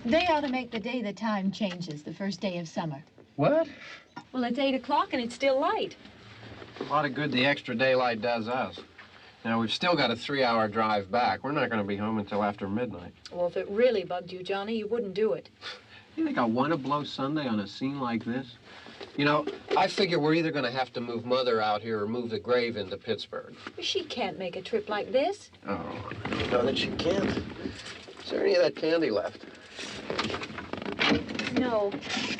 They ought to make the day the time changes, the first day of summer. What? Well, it's 8 o'clock and it's still light. A lot of good the extra daylight does us. Now, we've still got a 3-hour drive back. We're not going to be home until after midnight. Well, if it really bugged you, Johnny, you wouldn't do it. You think I want to blow Sunday on a scene like this? You know, I figure we're either going to have to move Mother out here or move the grave into Pittsburgh. She can't make a trip like this. Oh, you know that she can't. Is there any of that candy left? No.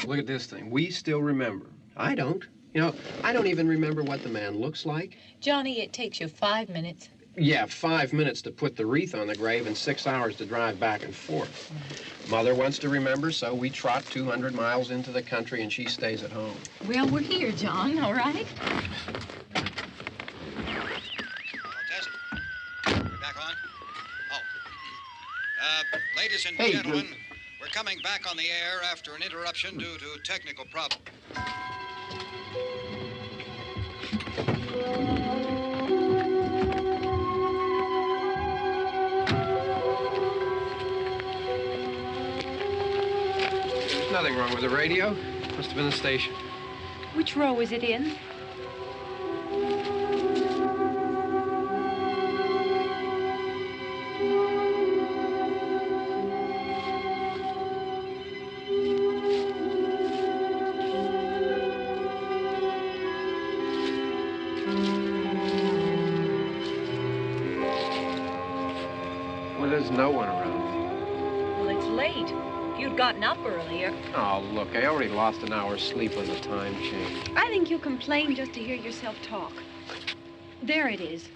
Look at this thing. We still remember. I don't. You know, I don't even remember what the man looks like. Johnny, it takes you 5 minutes. Yeah, 5 minutes to put the wreath on the grave and 6 hours to drive back and forth. Mother wants to remember, so we trot 200 miles into the country and she stays at home. Well, we're here, John, all right? Test. We're back on? Oh. Ladies and gentlemen, we're coming back on the air after an interruption due to technical problem. There's nothing wrong with the radio. Must have been the station. Which row is it in? Well, there's no one around. Well, it's late. If you'd gotten up earlier. Oh, look, I already lost an hour's sleep on the time change. I think you complain just to hear yourself talk. There it is.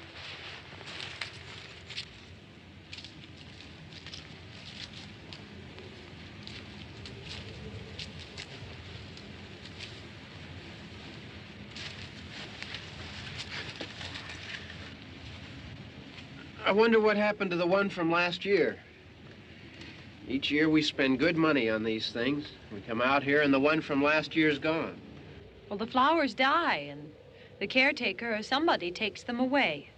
I wonder what happened to the one from last year. Each year we spend good money on these things. We come out here and the one from last year's gone. Well, the flowers die, and the caretaker or somebody takes them away.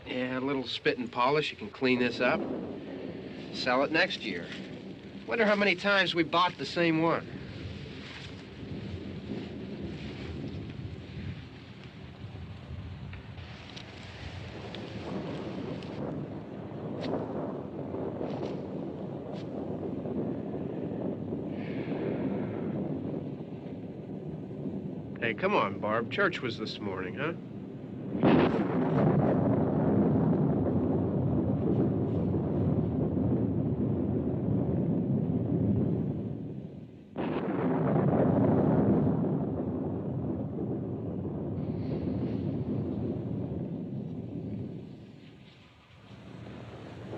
Yeah, a little spit and polish. You can clean this up. Sell it next year. Wonder how many times we bought the same one. Hey, come on, Barb. Church was this morning, huh?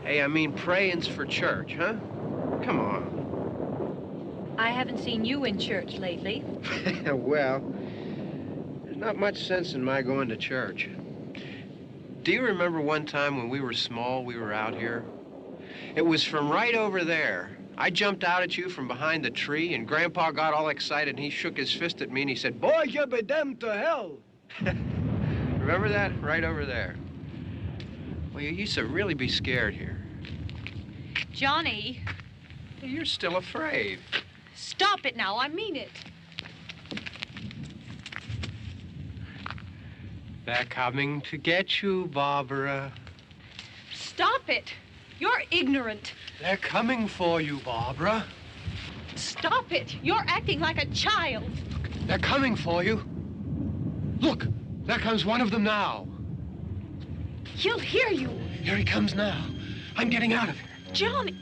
Hey, I mean, praying's for church, huh? Come on. I haven't seen you in church lately. Well, there's not much sense in my going to church. Do you remember one time when we were small, we were out here? It was from right over there. I jumped out at you from behind the tree, and Grandpa got all excited, and he shook his fist at me, and he said, "Boy, you be damned to hell." Remember that? Right over there. Well, you used to really be scared here. Johnny. You're still afraid. Stop it now. I mean it. They're coming to get you, Barbara. Stop it. You're ignorant. They're coming for you, Barbara. Stop it. You're acting like a child. They're coming for you. Look, there comes one of them now. He'll hear you. Here he comes now. I'm getting out of here. Johnny.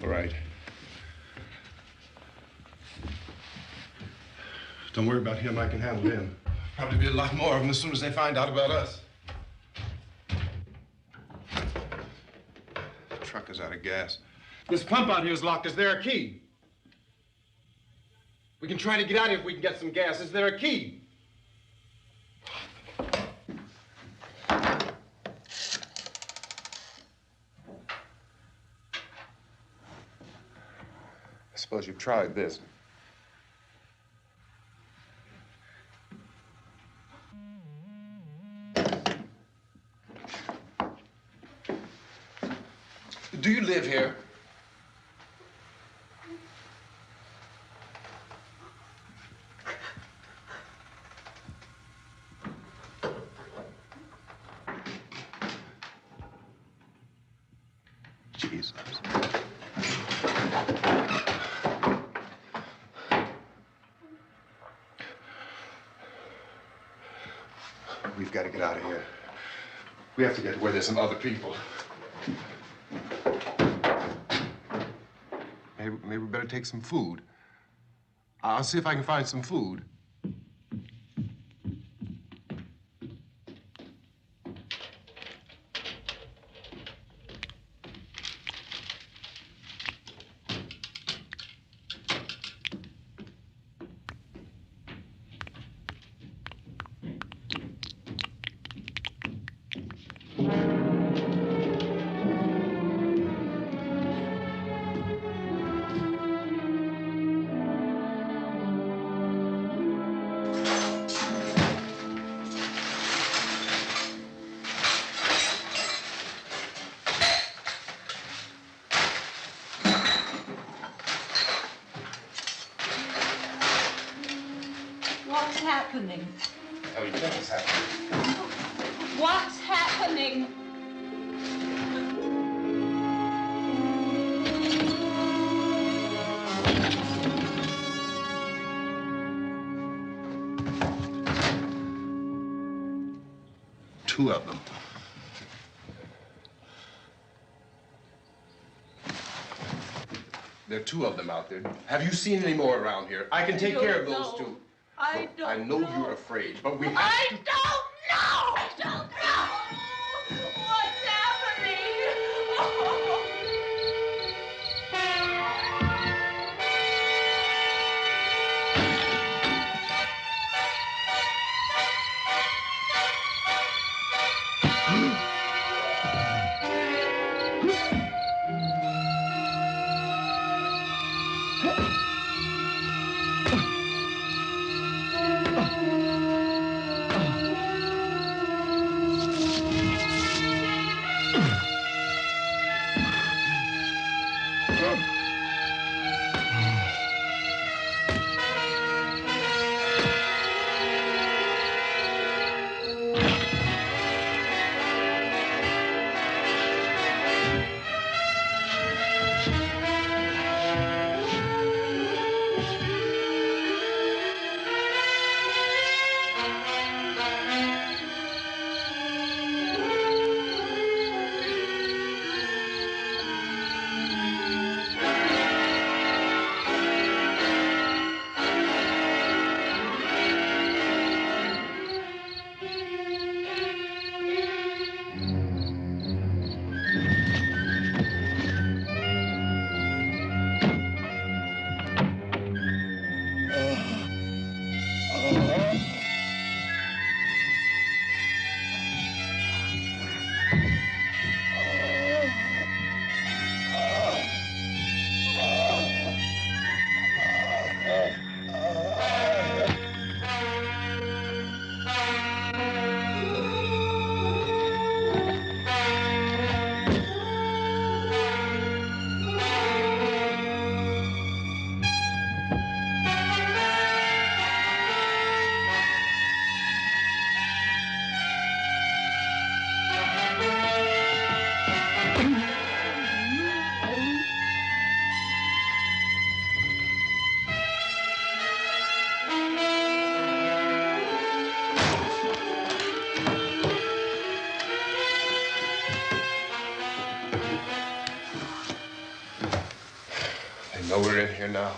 All right. Don't worry about him. I can handle him. Probably be a lot more of them as soon as they find out about us. The truck is out of gas. This pump out here is locked. Is there a key? We can try to get out of here if we can get some gas. Is there a key? I suppose you've tried this. Do you live here? Jesus. We've got to get out of here. We have to get to where there's some other people. Maybe we better take some food. I'll see if I can find some food. What's happening? What do you think is happening? What's happening? Two of them. There are two of them out there. Have you seen any more around here? I can take care of those two. I don't I know you're afraid, but we have to... I don't know! I don't know! What's happening? Oh. know we're in here now.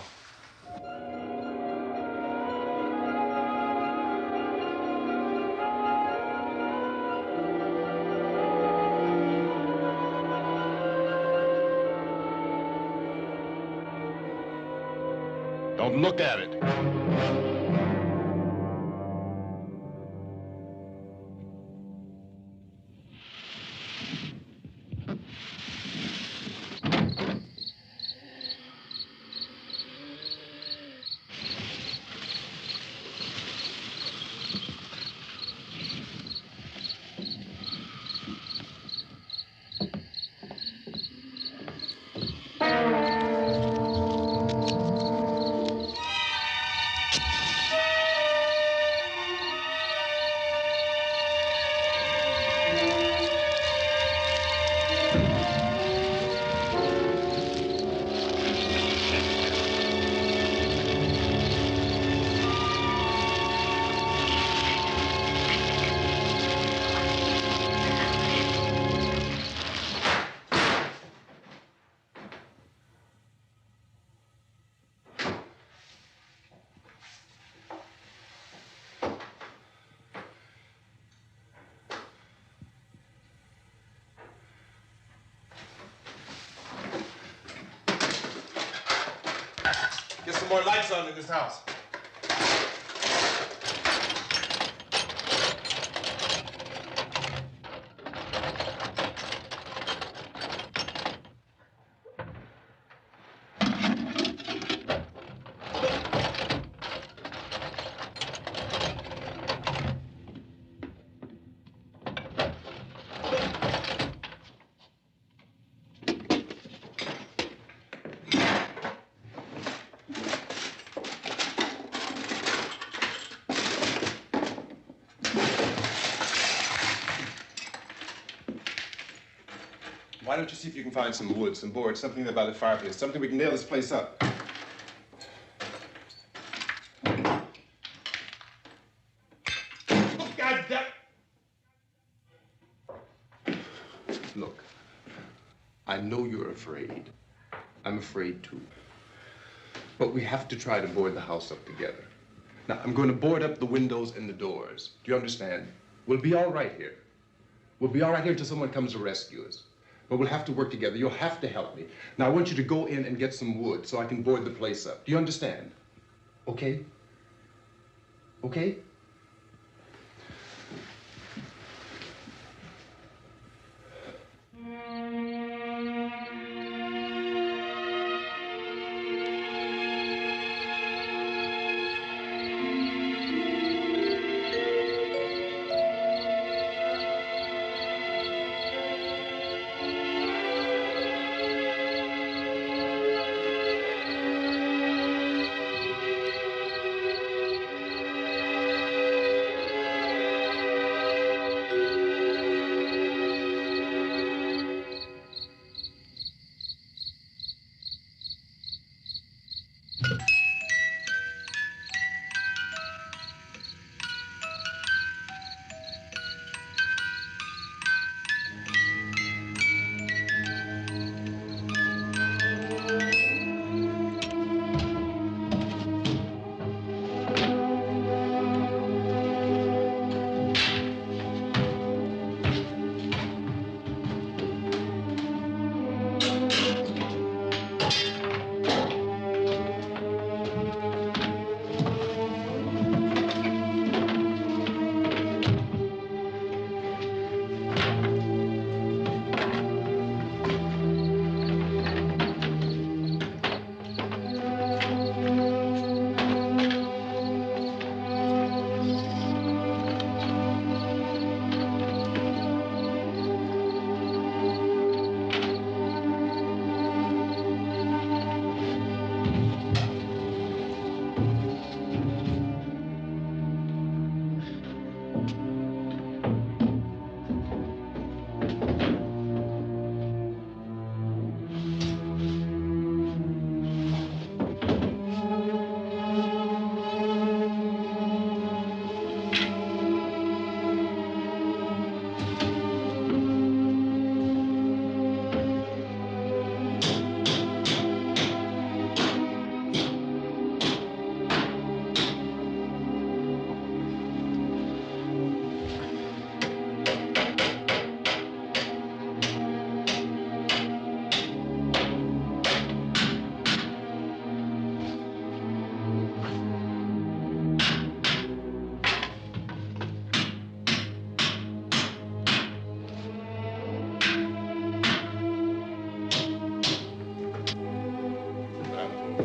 Don't look at it. Get some more lights on in this house. Why don't you see if you can find some wood, some boards, something there by the fireplace, something we can nail this place up. God damn. Look, I know you're afraid. I'm afraid too. But we have to try to board the house up together. Now, I'm going to board up the windows and the doors. Do you understand? We'll be all right here. We'll be all right here until someone comes to rescue us. But we'll have to work together. You'll have to help me. Now, I want you to go in and get some wood so I can board the place up. Do you understand? Okay? Okay?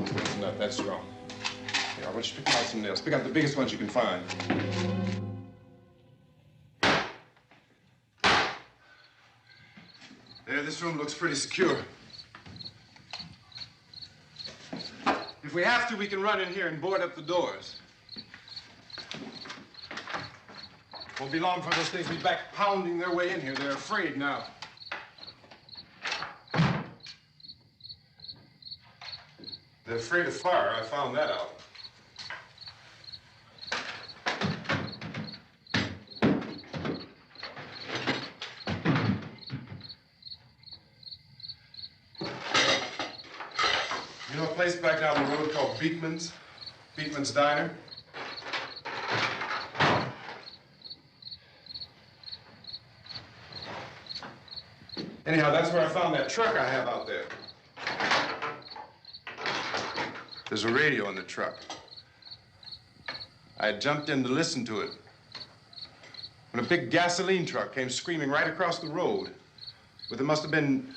It's not that strong. Here, I want you to pick out some nails. Pick out the biggest ones you can find. There, this room looks pretty secure. If we have to, we can run in here and board up the doors. Won't be long before those things will be back pounding their way in here. They're afraid now. They're afraid of fire. I found that out. You know a place back down the road called Beekman's? Beekman's Diner? Anyhow, that's where I found that truck I have out there. There's a radio in the truck. I had jumped in to listen to it when a big gasoline truck came screaming right across the road with there must have been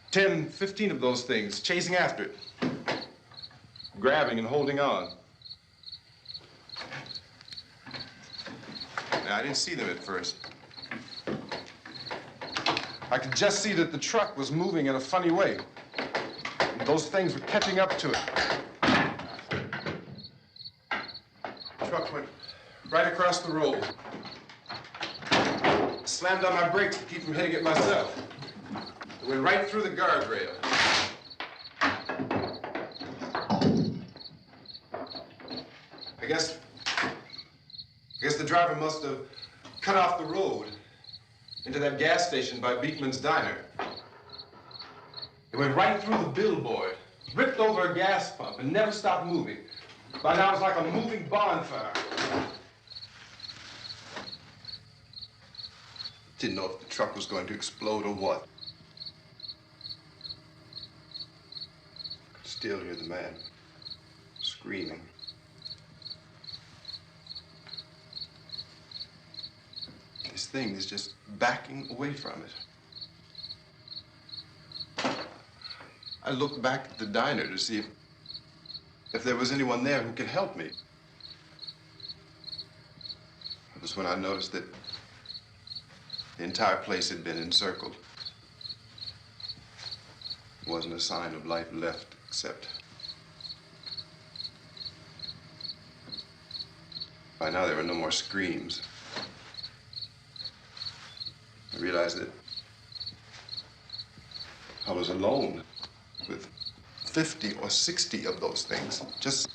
10, 15 of those things chasing after it, grabbing and holding on. Now, I didn't see them at first. I could just see that the truck was moving in a funny way. And those things were catching up to it. The truck went right across the road. Slammed on my brakes to keep from hitting it myself. It went right through the guardrail. I guess the driver must have cut off the road into that gas station by Beekman's Diner. It went right through the billboard, ripped over a gas pump, and never stopped moving. By now, it was like a moving bonfire. Didn't know if the truck was going to explode or what. Could still hear the man screaming. This thing is just backing away from it. I looked back at the diner to see if there was anyone there who could help me. It was when I noticed that the entire place had been encircled. There wasn't a sign of life left except by now there were no more screams. I realized that I was alone with 50 or 60 of those things, just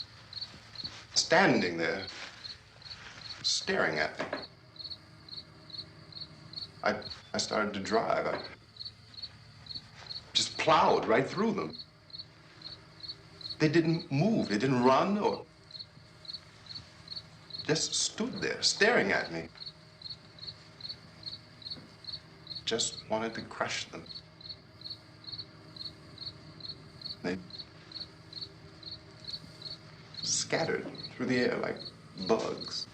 standing there, staring at me. I started to drive. I just plowed right through them. They didn't move, they didn't run or just stood there, staring at me. Just wanted to crush them. They scattered through the air like bugs.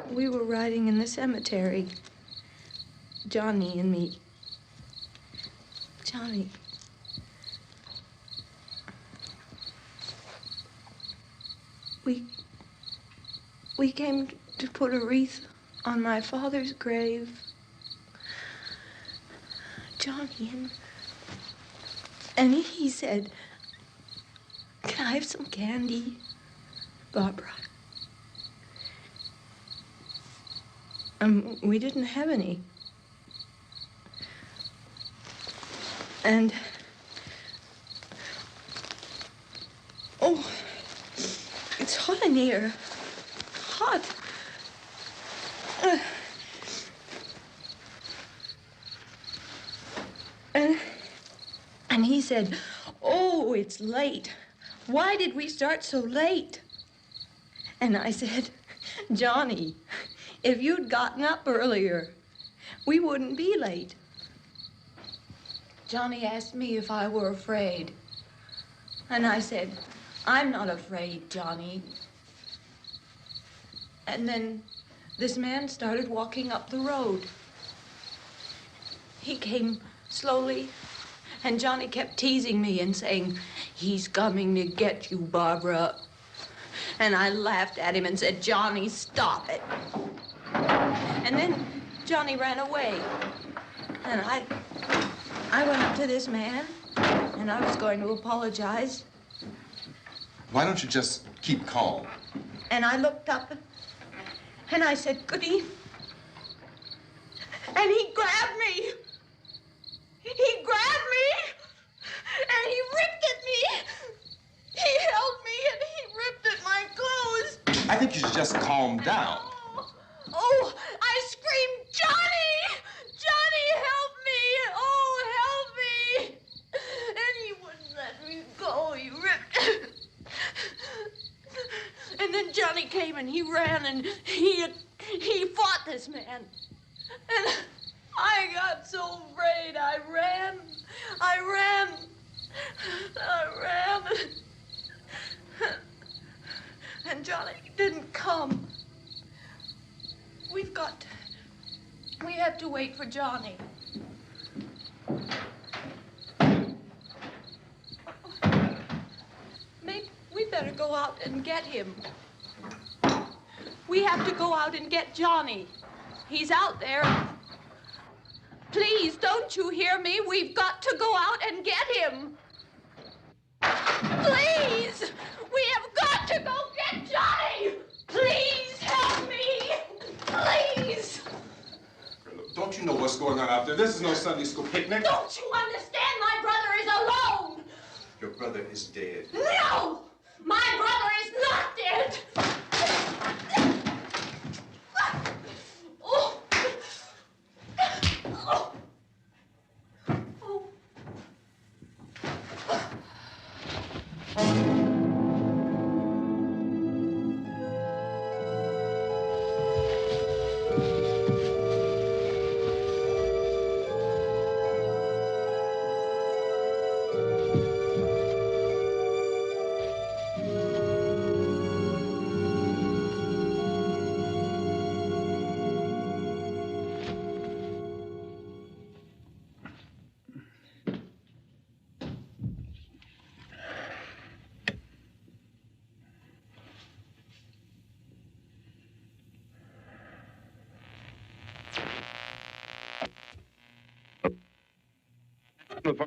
We were riding in the cemetery, Johnny and me. Johnny. We came to put a wreath on my father's grave. Johnny, and he said, "Can I have some candy, Barbara?" We didn't have any. And, oh, it's hot in here. Hot. And he said, "Oh, it's late. Why did we start so late?" And I said, "Johnny, if you'd gotten up earlier, we wouldn't be late." Johnny asked me if I were afraid. And I said, "I'm not afraid, Johnny." And then this man started walking up the road. He came slowly And Johnny kept teasing me and saying, "He's coming to get you, Barbara." And I laughed at him and said, "Johnny, stop it." And then Johnny ran away. And I went up to this man, and I was going to apologize. Why don't you just keep calm? And I looked up, and I said, "Goody." And he grabbed me. He grabbed me, and he ripped at me. He held me, and he ripped at my clothes. I think you should just calm down. Oh, I screamed, "Johnny! Johnny, help me! Oh, help me!" And he wouldn't let me go. He ripped. And then Johnny came and he ran and he fought this man. And I got so afraid. I ran. And Johnny didn't come. We have to wait for Johnny. Maybe we better go out and get him. We have to go out and get Johnny. He's out there. Please, don't you hear me? We've got to go out and get him. Please! We have got to go get Johnny! Please help me! Please! Don't you know what's going on out there? This is no Sunday school picnic. Don't you understand? My brother is alone! Your brother is dead. No! My brother is not dead! Oh. Oh. Oh.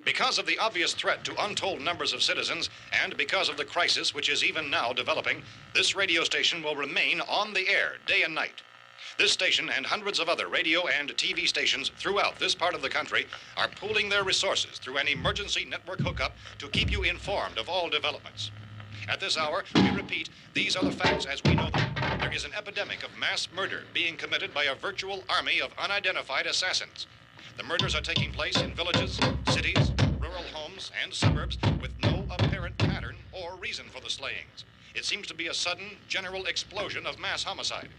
Because of the obvious threat to untold numbers of citizens, and because of the crisis which is even now developing, this radio station will remain on the air day and night. This station and hundreds of other radio and TV stations throughout this part of the country are pooling their resources through an emergency network hookup to keep you informed of all developments. At this hour, we repeat, these are the facts as we know them. There is an epidemic of mass murder being committed by a virtual army of unidentified assassins. The murders are taking place in villages, cities, rural homes, and suburbs with no apparent pattern or reason for the slayings. It seems to be a sudden, general explosion of mass homicide.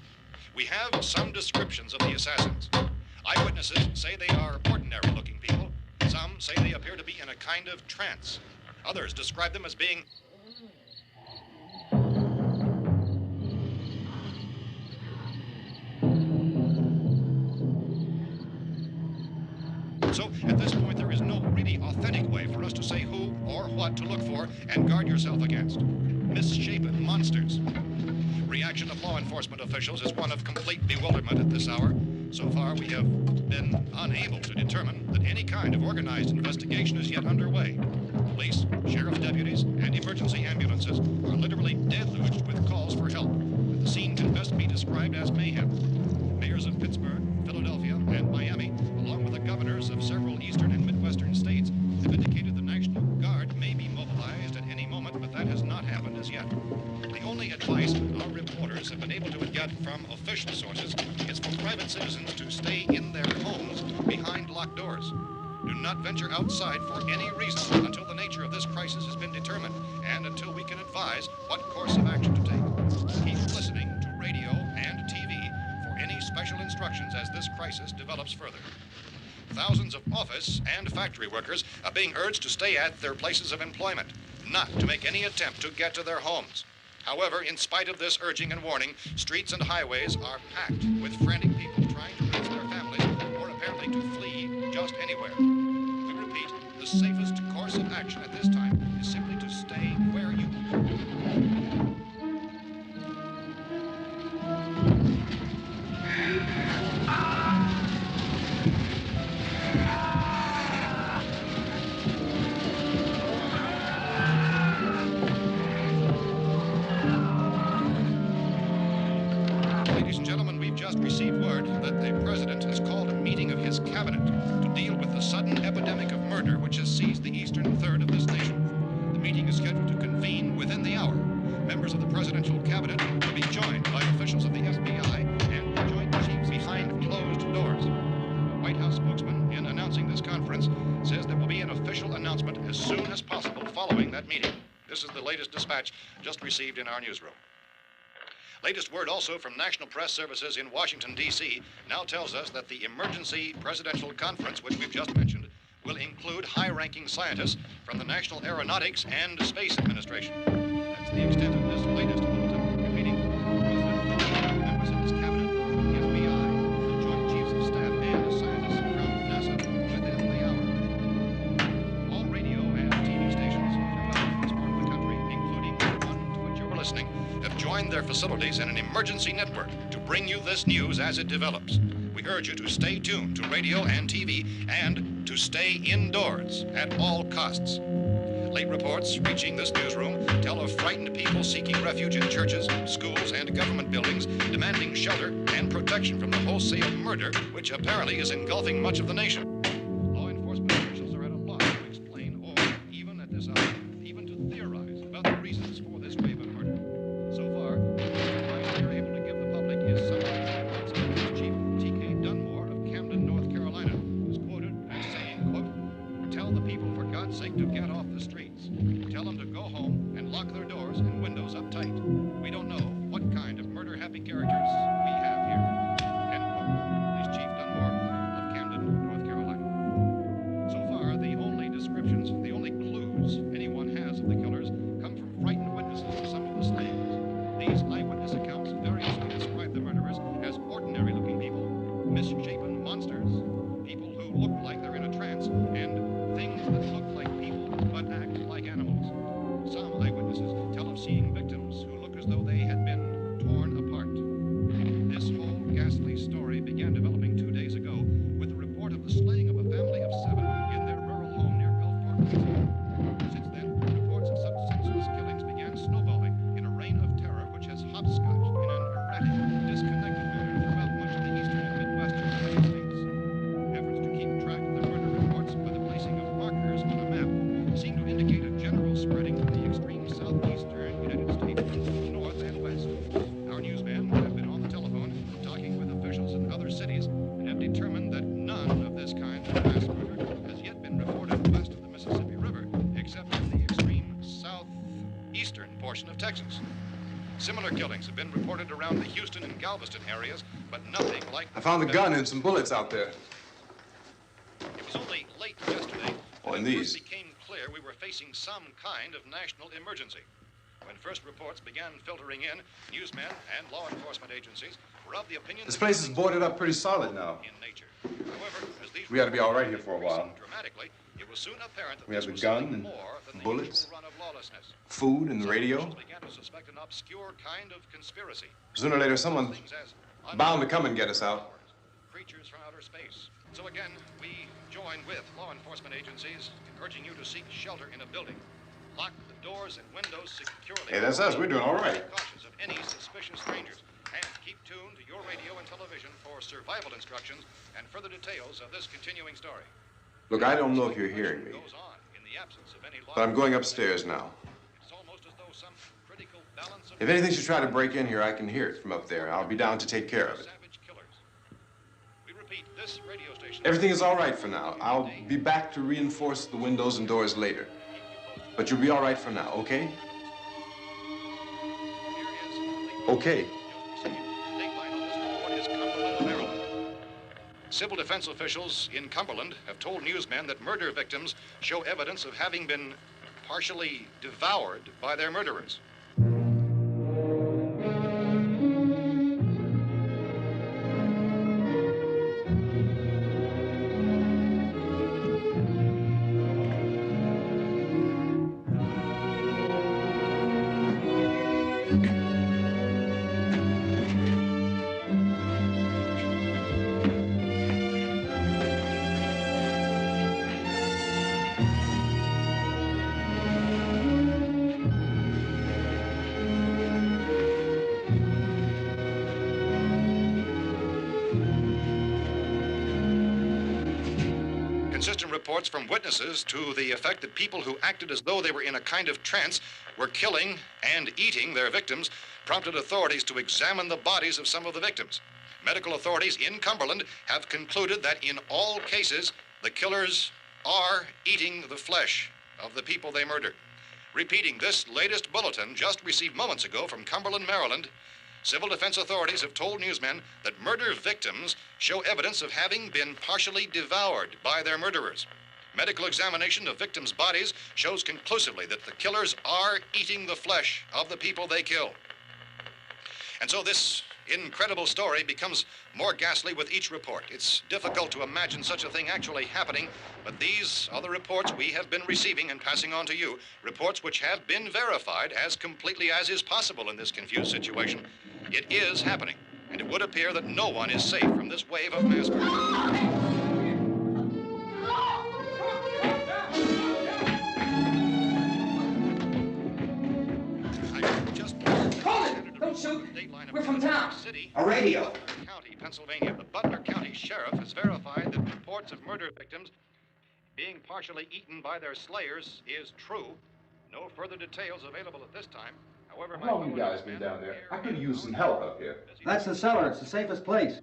We have some descriptions of the assassins. Eyewitnesses say they are ordinary-looking people. Some say they appear to be in a kind of trance. Others describe them as being So, at this point, there is no really authentic way for us to say who or what to look for and guard yourself against. Misshapen monsters. Reaction of law enforcement officials is one of complete bewilderment at this hour. So far, we have been unable to determine that any kind of organized investigation is yet underway. Police, sheriff deputies, and emergency ambulances are literally deluged with calls for help. The scene can best be described as mayhem. Mayors of Pittsburgh, Philadelphia, and Miami, along with the governors of several eastern and midwestern states, have indicated the National Guard may be mobilized at any moment, but that has not happened as yet. The only advice our reporters have been able to get from official sources is for private citizens to stay in their homes behind locked doors. Do not venture outside for any reason until the nature of this crisis has been determined and until we can advise what course of action to take. Keep listening to radio and TV for any special instructions as this crisis develops further. Thousands of office and factory workers are being urged to stay at their places of employment, not to make any attempt to get to their homes. However, in spite of this urging and warning, streets and highways are packed with frantic people trying to reach their families or apparently to flee just anywhere. We repeat, the the safest course of action at this time is simply to stay where you are. Ladies and gentlemen, we've just received word that the president has called a meeting of his cabinet to deal with the sudden epidemic of murder which has seized the eastern third of this nation. The meeting is scheduled to convene within the hour. Members of the presidential cabinet will be joined by officials of the FBI and the Joint Chiefs behind closed doors. A White House spokesman, in announcing this conference, says there will be an official announcement as soon as possible following that meeting. This is the latest dispatch just received in our newsroom. Latest word also from National Press Services in Washington, D.C. now tells us that the emergency presidential conference, which we've just mentioned, will include high-ranking scientists from the National Aeronautics and Space Administration. That's the extent of this latest bulletin. Repeating, the President, members of his cabinet, the FBI, the Joint Chiefs of Staff, and scientists from NASA within the hour. All radio and TV stations throughout this part of the country, including the one to which you're listening, have joined their facilities in an emergency network to bring you this news as it develops. We urge you to stay tuned to radio and TV and to stay indoors at all costs. Late reports reaching this newsroom tell of frightened people seeking refuge in churches, schools, and government buildings, demanding shelter and protection from the wholesale murder which apparently is engulfing much of the nation. Law enforcement officials are at a loss to explain or, even at this hour, even to theorize about the reasons for this wave of murder. So far, the advice we are able to give the public is some of Chief T.K. Dunmore of Camden, North Carolina, who's quoted as saying, quote, "Tell the people, for God's sake, to get off the streets. Tell them to go home and lock their doors and windows up tight. We don't know what kind of murder-happy characters we have here." End quote. This Chief Dunmore of Camden, North Carolina. So far, the only descriptions, the only clues anyone has of the killers come from frightened witnesses of some of the slayings. These eyewitness accounts variously describe the murderers as ordinary-looking people, misshapen monsters, people who look like they're in a trance, and things that look like people but act like animals. Some eyewitnesses tell of seeing victims who look as though they had been torn apart. This whole ghastly story began developing 2 days ago with the report of the slaying of a family of 7 in their rural home near Gulfport, Pennsylvania. Since then, reports of such senseless killings began snowballing in a reign of terror which has hopscotched in an erratic, disconnected manner throughout much of the eastern and midwestern United States. Efforts to keep track of the murder reports by the placing of markers on a map seem to indicate a general spreading of the extreme southeastern United States from north and west. Our newsmen have been on the telephone talking with officials in other cities and have determined that none of this kind of mass murder has yet been reported west of the Mississippi River, except in the extreme southeastern portion of Texas. Similar killings have been reported around the Houston and Galveston areas, but nothing like... I found a gun and some bullets out there. It was only late yesterday Oh, and that it these. first became clear we were facing some kind of national emergency. When first reports began filtering in, newsmen and law enforcement agencies were of the opinion This that place is killings boarded were up pretty solid now. in nature. However, as these We ought to be all right reports here for a while. increased dramatically, it was soon apparent that We have this the was gun something and more than the bullets, usual run of lawlessness. Food and the Some radio. officials began to suspect an obscure kind of conspiracy. Sooner or later, someone's Things as bound to come and get us out. creatures from outer space. So again, we join with law enforcement agencies in urging you to seek shelter in a building. Lock the doors and windows securely. Hey, that's us. We're doing all right. Be cautious of any suspicious strangers. And keep tuned to your radio and television for survival instructions and further details of this continuing story. Look, I don't know if you're hearing me, Goes on in the absence of any law but I'm going upstairs now. It's almost as though some critical balance of If anything should try to break in here, I can hear it from up there. I'll be down to take care of it. savage killers. We repeat, this radio station. Everything is all right for now. I'll be back to reinforce the windows and doors later. But you'll be all right for now, okay? Okay. Civil defense officials in Cumberland have told newsmen that murder victims show evidence of having been partially devoured by their murderers. reports from witnesses to the effect that people who acted as though they were in a kind of trance were killing and eating their victims prompted authorities to examine the bodies of some of the victims. Medical authorities in Cumberland have concluded that in all cases, the killers are eating the flesh of the people they murdered. Repeating this latest bulletin just received moments ago from Cumberland, Maryland, civil defense authorities have told newsmen that murder victims show evidence of having been partially devoured by their murderers. Medical examination of victims' bodies shows conclusively that the killers are eating the flesh of the people they kill. And so this incredible story becomes more ghastly with each report. It's difficult to imagine such a thing actually happening, but these are the reports we have been receiving and passing on to you, reports which have been verified as completely as is possible in this confused situation. It is happening, and it would appear that no one is safe from this wave of mass murder. Don't shoot. We're from town. A radio. County, Pennsylvania. The Butler County Sheriff has verified that reports of murder victims being partially eaten by their slayers is true. No further details available at this time. However, How long you guys been down there? I could use some help up here. That's the cellar. It's the safest place.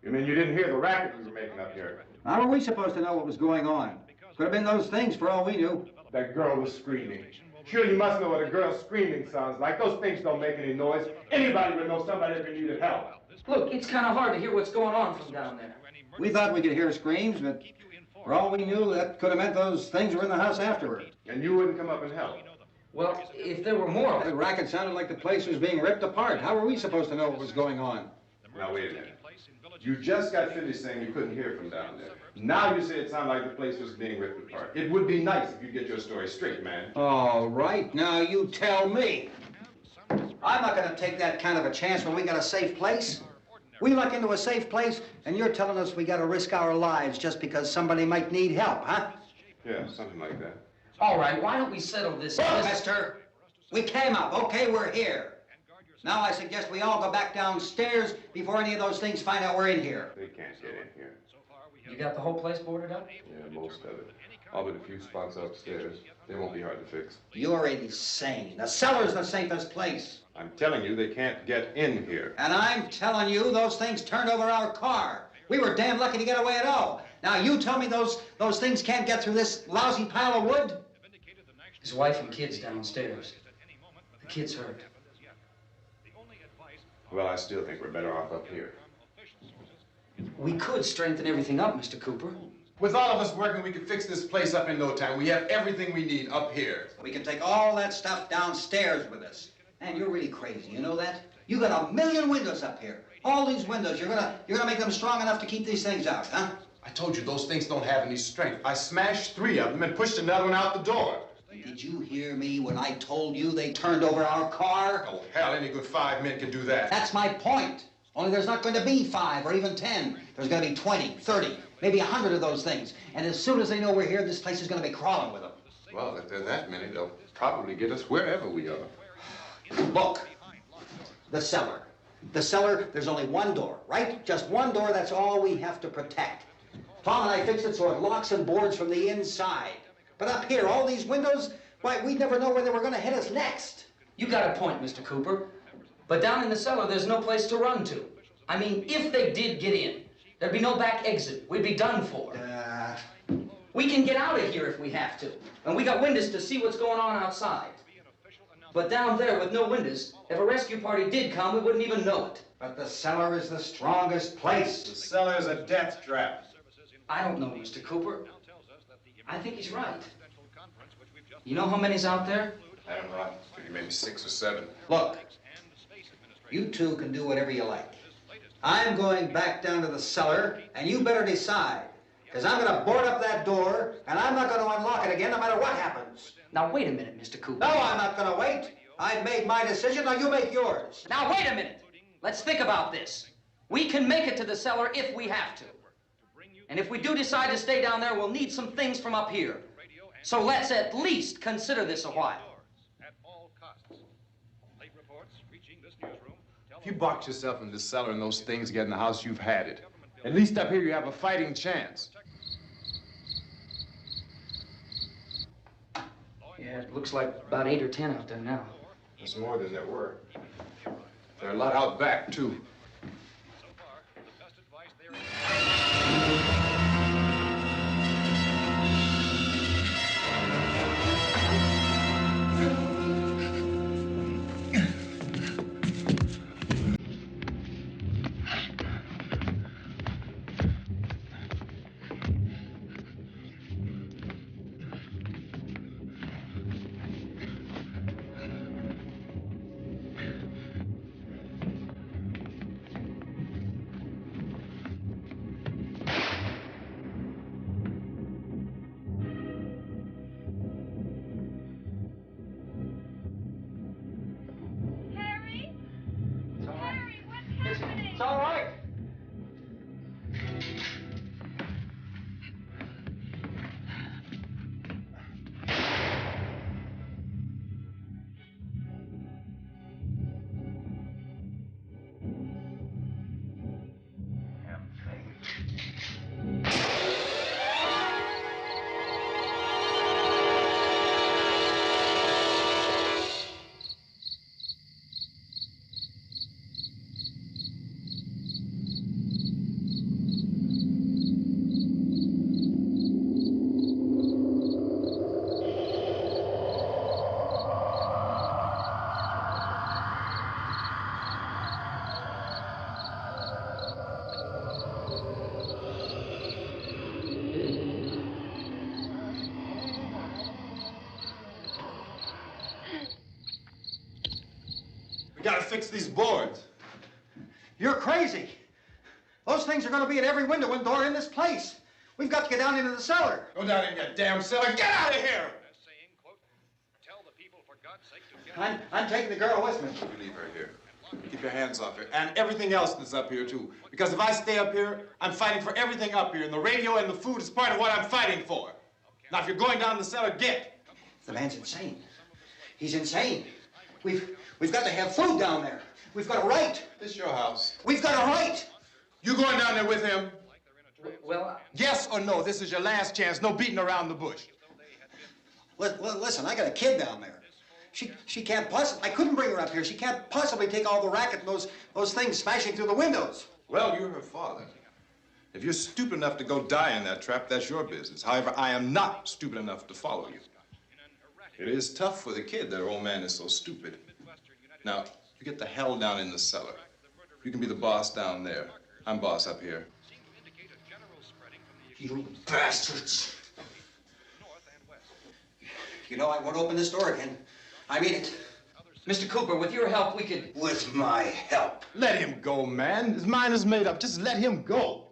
You mean you didn't hear the racket we were making up here? How were we supposed to know what was going on? Could have been those things for all we knew. That girl was screaming. Sure, you must know what a girl screaming sounds like. Those things don't make any noise. Anybody would know somebody ever needed help. Look, it's kind of hard to hear what's going on from down there. We thought we could hear screams, but for all we knew, that could have meant those things were in the house afterward. And you wouldn't come up and help? Well, if there were more... The racket sounded like the place was being ripped apart. How were we supposed to know what was going on? Now, wait a minute. You just got finished saying you couldn't hear from down there. Now you say it sounded like the place was being ripped apart. It would be nice if you get your story straight, man. All right, now you tell me. I'm not going to take that kind of a chance when we got a safe place. We luck into a safe place, and you're telling us we got to risk our lives just because somebody might need help, huh? Yeah, something like that. All right, why don't we settle this? Look, mister, we came up. Okay, we're here. Now I suggest we all go back downstairs before any of those things find out we're in here. They can't get in here. You got the whole place boarded up? Yeah, most of it. All but a few spots upstairs. They won't be hard to fix. You're insane. The cellar's the safest place. I'm telling you, they can't get in here. And I'm telling you, those things turned over our car. We were damn lucky to get away at all. Now you tell me those things can't get through this lousy pile of wood? His wife and kids downstairs. The kid's hurt. Well, I still think we're better off up here. We could strengthen everything up, Mr. Cooper. With all of us working, we could fix this place up in no time. We have everything we need up here. We can take all that stuff downstairs with us. Man, you're really crazy, you know that? You got 1,000,000 windows up here. All these windows, you're gonna make them strong enough to keep these things out, huh? I told you those things don't have any strength. I smashed 3 of them and pushed another one out the door. Did you hear me when I told you they turned over our car? Oh, hell, any good 5 men can do that. That's my point. Only there's not going to be 5 or even 10. There's going to be 20, 30, maybe 100 of those things. And as soon as they know we're here, this place is going to be crawling with them. Well, if there are that many, they'll probably get us wherever we are. Look, the cellar. The cellar, there's only one door, right? Just one door, that's all we have to protect. Tom and I fixed it so it locks and boards from the inside. But up here, all these windows, why, we'd never know where they were going to hit us next. You got a point, Mr. Cooper. But down in the cellar, there's no place to run to. I mean, if they did get in, there'd be no back exit. We'd be done for. We can get out of here if we have to. And we got windows to see what's going on outside. But down there with no windows, if a rescue party did come, we wouldn't even know it. But the cellar is the strongest place. The cellar is a death trap. I don't know, Mr. Cooper. I think he's right. You know how many's out there? I don't know. I figure maybe 6 or 7. Look, you two can do whatever you like. I'm going back down to the cellar, and you better decide. Because I'm going to board up that door, and I'm not going to unlock it again no matter what happens. Now, wait a minute, Mr. Cooper. No, I'm not going to wait. I've made my decision, now you make yours. Now, wait a minute. Let's think about this. We can make it to the cellar if we have to. And if we do decide to stay down there, we'll need some things from up here. So let's at least consider this a while. If you box yourself in this cellar and those things get in the house, you've had it. At least up here you have a fighting chance. Yeah, it looks like about 8 or 10 out there now. There's more than there were. There are a lot out back, too. So far, the best advice there is... Harry? It's all right. Harry, what's happening? It's all right. We gotta fix these boards. You're crazy. Those things are going to be at every window and door in this place. We've got to get down into the cellar. Go down in your damn cellar. Get out of here! saying, quote, tell the people for God's sake to get... I'm taking the girl with me. You leave her here. Keep your hands off her. And everything else that's up here, too. Because if I stay up here, I'm fighting for everything up here. And the radio and the food is part of what I'm fighting for. Now, if you're going down the cellar, get. The man's insane. He's insane. We've got to have food down there. We've got a right. This is your house. We've got a right. You going down there with him? Well, Yes or no? This is your last chance. No beating around the bush. Listen, I got a kid down there. She can't possibly, I couldn't bring her up here. She can't possibly take all the racket and those things smashing through the windows. Well, you're her father. If you're stupid enough to go die in that trap, that's your business. However, I am not stupid enough to follow you. It is tough for the kid that her old man is so stupid. Now, you get the hell down in the cellar. You can be the boss down there. I'm boss up here. You bastards. You know, I won't open this door again. I mean it. Mr. Cooper, with your help, we could... With my help. Let him go, man. His mind is made up. Just let him go.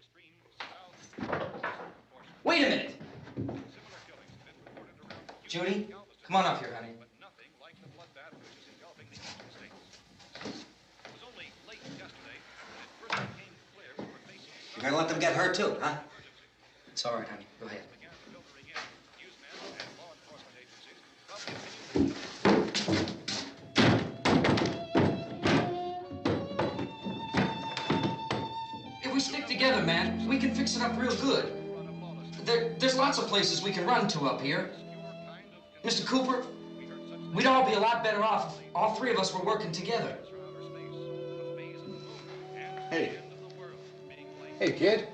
Wait a minute. Judy, come on up here, honey. You're gonna let them get hurt too, huh? It's all right, honey. Go ahead. If we stick together, man, we can fix it up real good. There's lots of places we can run to up here. Mr. Cooper, we'd all be a lot better off if all three of us were working together. Hey. Hey, kid.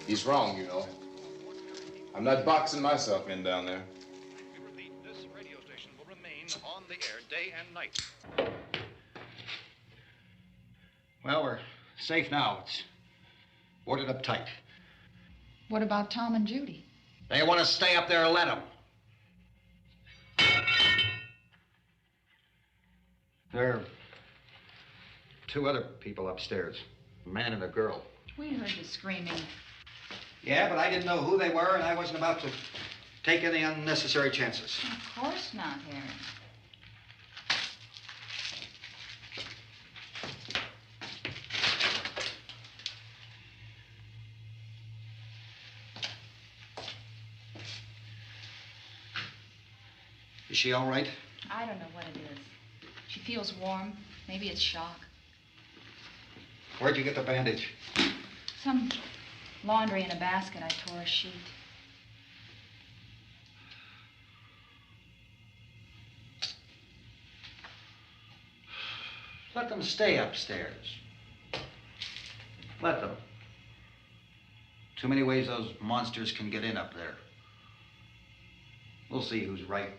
He's wrong, you know. I'm not boxing myself in down there. This radio station will remain on the air day and night. Well, we're safe now. It's boarded up tight. What about Tom and Judy? They want to stay up there, let them. There are two other people upstairs, a man and a girl. We heard you screaming. Yeah, but I didn't know who they were, and I wasn't about to take any unnecessary chances. Of course not, Harry. Is she all right? I don't know what it is. She feels warm. Maybe it's shock. Where'd you get the bandage? Some laundry in a basket. I tore a sheet. Let them stay upstairs. Let them. Too many ways those monsters can get in up there. We'll see who's right.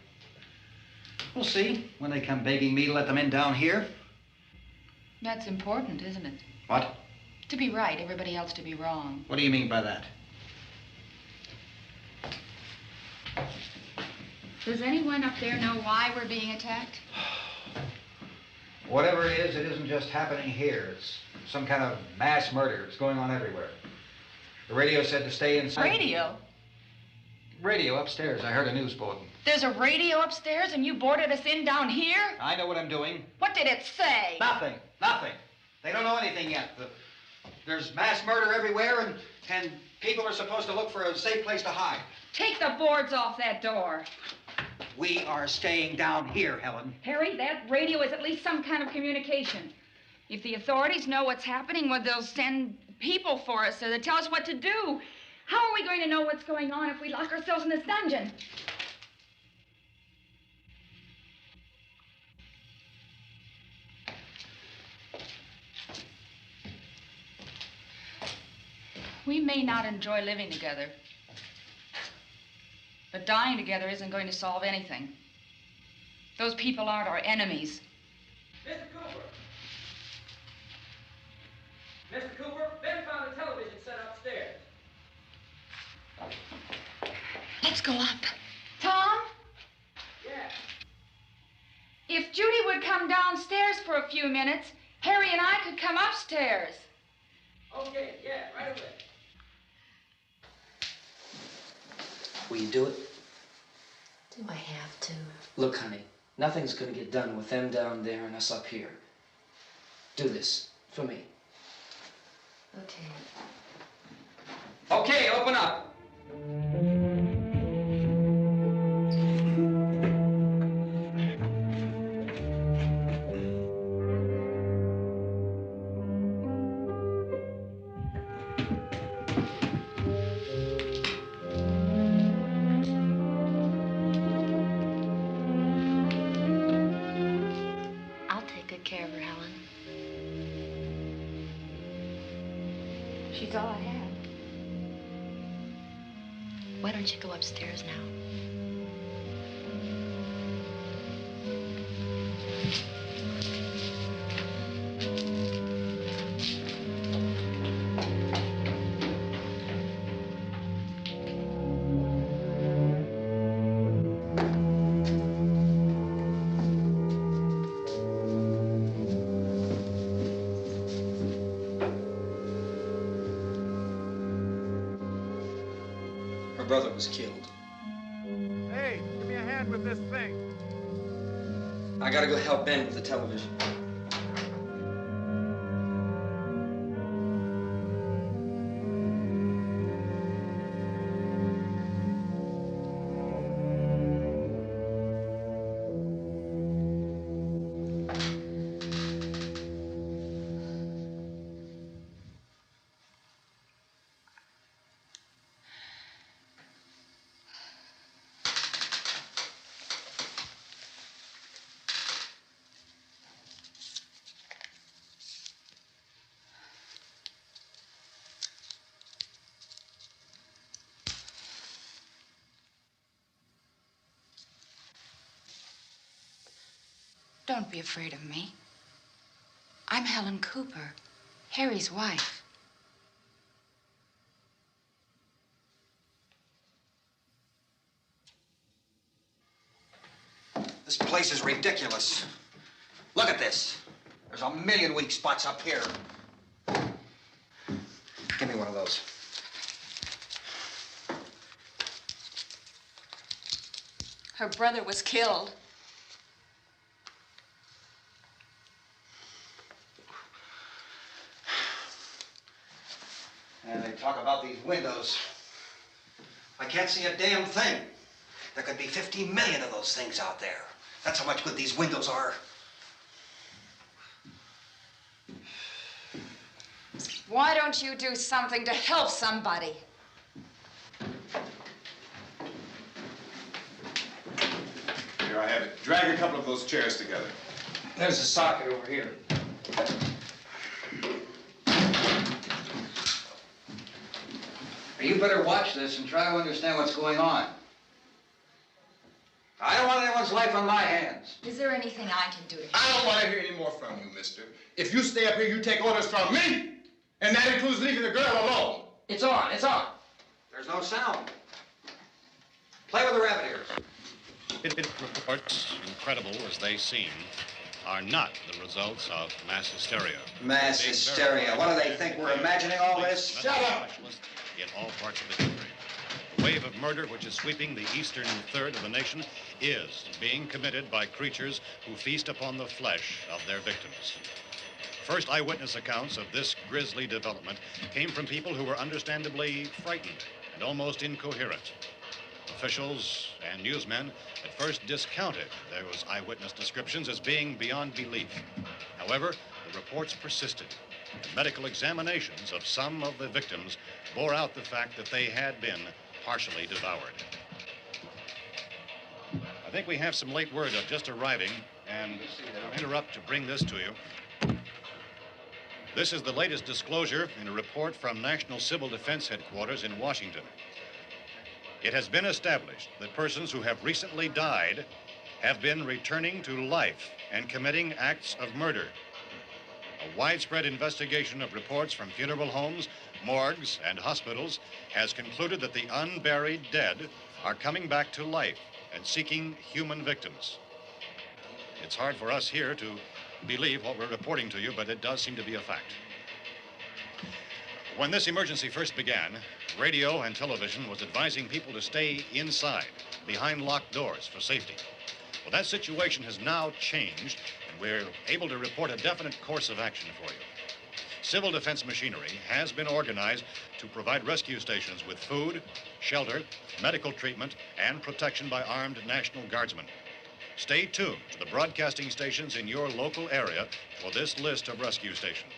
We'll see when they come begging me to let them in down here. That's important, isn't it? What? To be right, everybody else to be wrong. What do you mean by that? Does anyone up there know why we're being attacked? Whatever it isn't just happening here. It's some kind of mass murder. It's going on everywhere. The radio said to stay inside. Radio? Radio upstairs. I heard a news bulletin. There's a radio upstairs and you boarded us in down here? I know what I'm doing. What did it say? Nothing. Nothing. They don't know anything yet. There's mass murder everywhere, and people are supposed to look for a safe place to hide. Take the boards off that door. We are staying down here, Helen. Harry, that radio is at least some kind of communication. If the authorities know what's happening, well, they'll send people for us so they'll tell us what to do. How are we going to know what's going on if we lock ourselves in this dungeon? We may not enjoy living together, but dying together isn't going to solve anything. Those people aren't our enemies. Mr. Cooper! Mr. Cooper, Ben found a television set upstairs. Let's go up. Tom? Yeah. If Judy would come downstairs for a few minutes, Harry and I could come upstairs. Okay, yeah, right away. Will you do it? Do I have to? Look, honey, nothing's gonna get done with them down there and us up here. Do this for me. Okay. Okay, open up. I'll take good care of her, Helen. She's all I have. Why don't you go upstairs now? Her brother was killed. Hey, give me a hand with this thing. I gotta go help Ben with the television. Don't be afraid of me. I'm Helen Cooper, Harry's wife. This place is ridiculous. Look at this. There's a million weak spots up here. Give me one of those. Her brother was killed. And they talk about these windows. I can't see a damn thing. There could be 50 million of those things out there. That's how much good these windows are. Why don't you do something to help somebody? Here I have it. Drag a couple of those chairs together. There's a socket over here. You better watch this and try to understand what's going on. I don't want anyone's life on my hands. Is there anything I can do to help? I don't want to hear any more from you, mister. If you stay up here, you take orders from me. And that includes leaving the girl alone. It's on, it's on. There's no sound. Play with the rabbit ears. Reports, incredible as they seem, are not the results of mass hysteria. Mass hysteria. What do they think? We're imagining all this? Shut up! In all parts of the country. The wave of murder which is sweeping the eastern third of the nation is being committed by creatures who feast upon the flesh of their victims. First eyewitness accounts of this grisly development came from people who were understandably frightened and almost incoherent. Officials and newsmen at first discounted those eyewitness descriptions as being beyond belief. However, the reports persisted, and medical examinations of some of the victims bore out the fact that they had been partially devoured. I think we have some late word of just arriving, and I'll interrupt to bring this to you. This is the latest disclosure in a report from National Civil Defense Headquarters in Washington. It has been established that persons who have recently died have been returning to life and committing acts of murder. A widespread investigation of reports from funeral homes, morgues, and hospitals has concluded that the unburied dead are coming back to life and seeking human victims. It's hard for us here to believe what we're reporting to you, but it does seem to be a fact. When this emergency first began, radio and television was advising people to stay inside, behind locked doors for safety. Well, that situation has now changed, and we're able to report a definite course of action for you. Civil defense machinery has been organized to provide rescue stations with food, shelter, medical treatment, and protection by armed National Guardsmen. Stay tuned to the broadcasting stations in your local area for this list of rescue stations.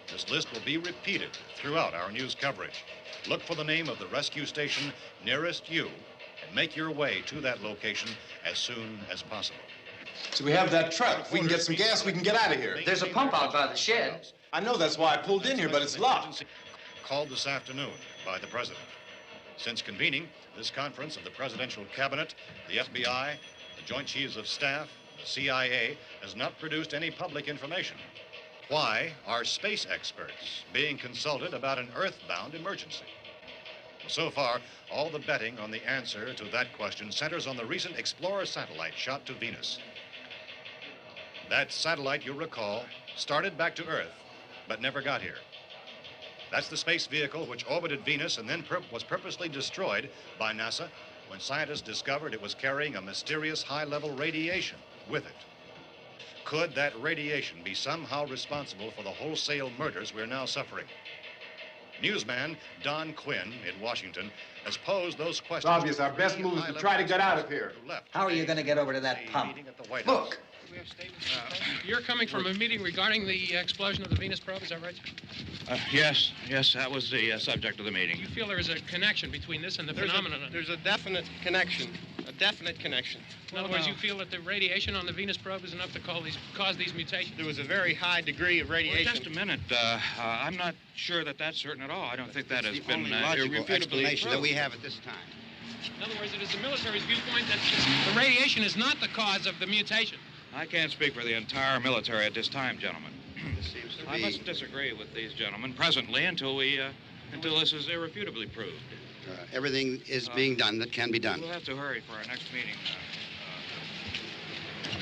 This list will be repeated throughout our news coverage. Look for the name of the rescue station nearest you and make your way to that location as soon as possible. So we have that truck. If we can get some gas, we can get out of here. There's a pump out by the shed. I know, that's why I pulled in here, but it's locked. Called this afternoon by the president. Since convening this conference of the presidential cabinet, the FBI, the Joint Chiefs of Staff, the CIA has not produced any public information. Why are space experts being consulted about an earthbound emergency? So far, all the betting on the answer to that question centers on the recent Explorer satellite shot to Venus. That satellite, you'll recall, started back to Earth, but never got here. That's the space vehicle which orbited Venus and then was purposely destroyed by NASA when scientists discovered it was carrying a mysterious high-level radiation with it. Could that radiation be somehow responsible for the wholesale murders we're now suffering? Newsman Don Quinn in Washington has posed those questions. It's obvious our best move is to try to get out of here. How are you going to get over to that pump? Look! You're coming from a meeting regarding the explosion of the Venus probe, is that right? Yes, that was the subject of the meeting. You feel there is a connection between this and the phenomenon? There's a definite connection. In other words, you feel that the radiation on the Venus probe is enough to cause these mutations? There was a very high degree of radiation. Well, just a minute. I'm not sure that that's certain at all. I don't think that has been logical explanation that we proved. have at this time. In other words, it is the military's viewpoint that the radiation is not the cause of the mutation. I can't speak for the entire military at this time, gentlemen. This seems to I be... must disagree with these gentlemen presently until this is irrefutably proved. everything is being done that can be done. We'll have to hurry for our next meeting.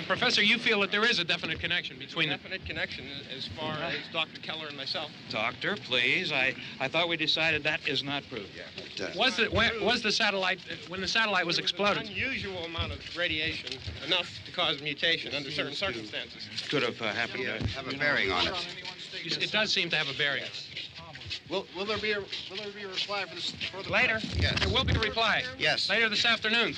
Professor, you feel that there is a definite connection between them? Definite connection as far as Dr. Keller and myself. Doctor, please. I thought we decided that is not proved yet. Was the satellite, when the satellite was exploded? An unusual amount of radiation, enough to cause mutation under certain circumstances. Could have happened to have a bearing on it. It does seem to have a bearing. Will there be a reply for this further? Later? Yes. There will be a reply. Yes. Later this afternoon.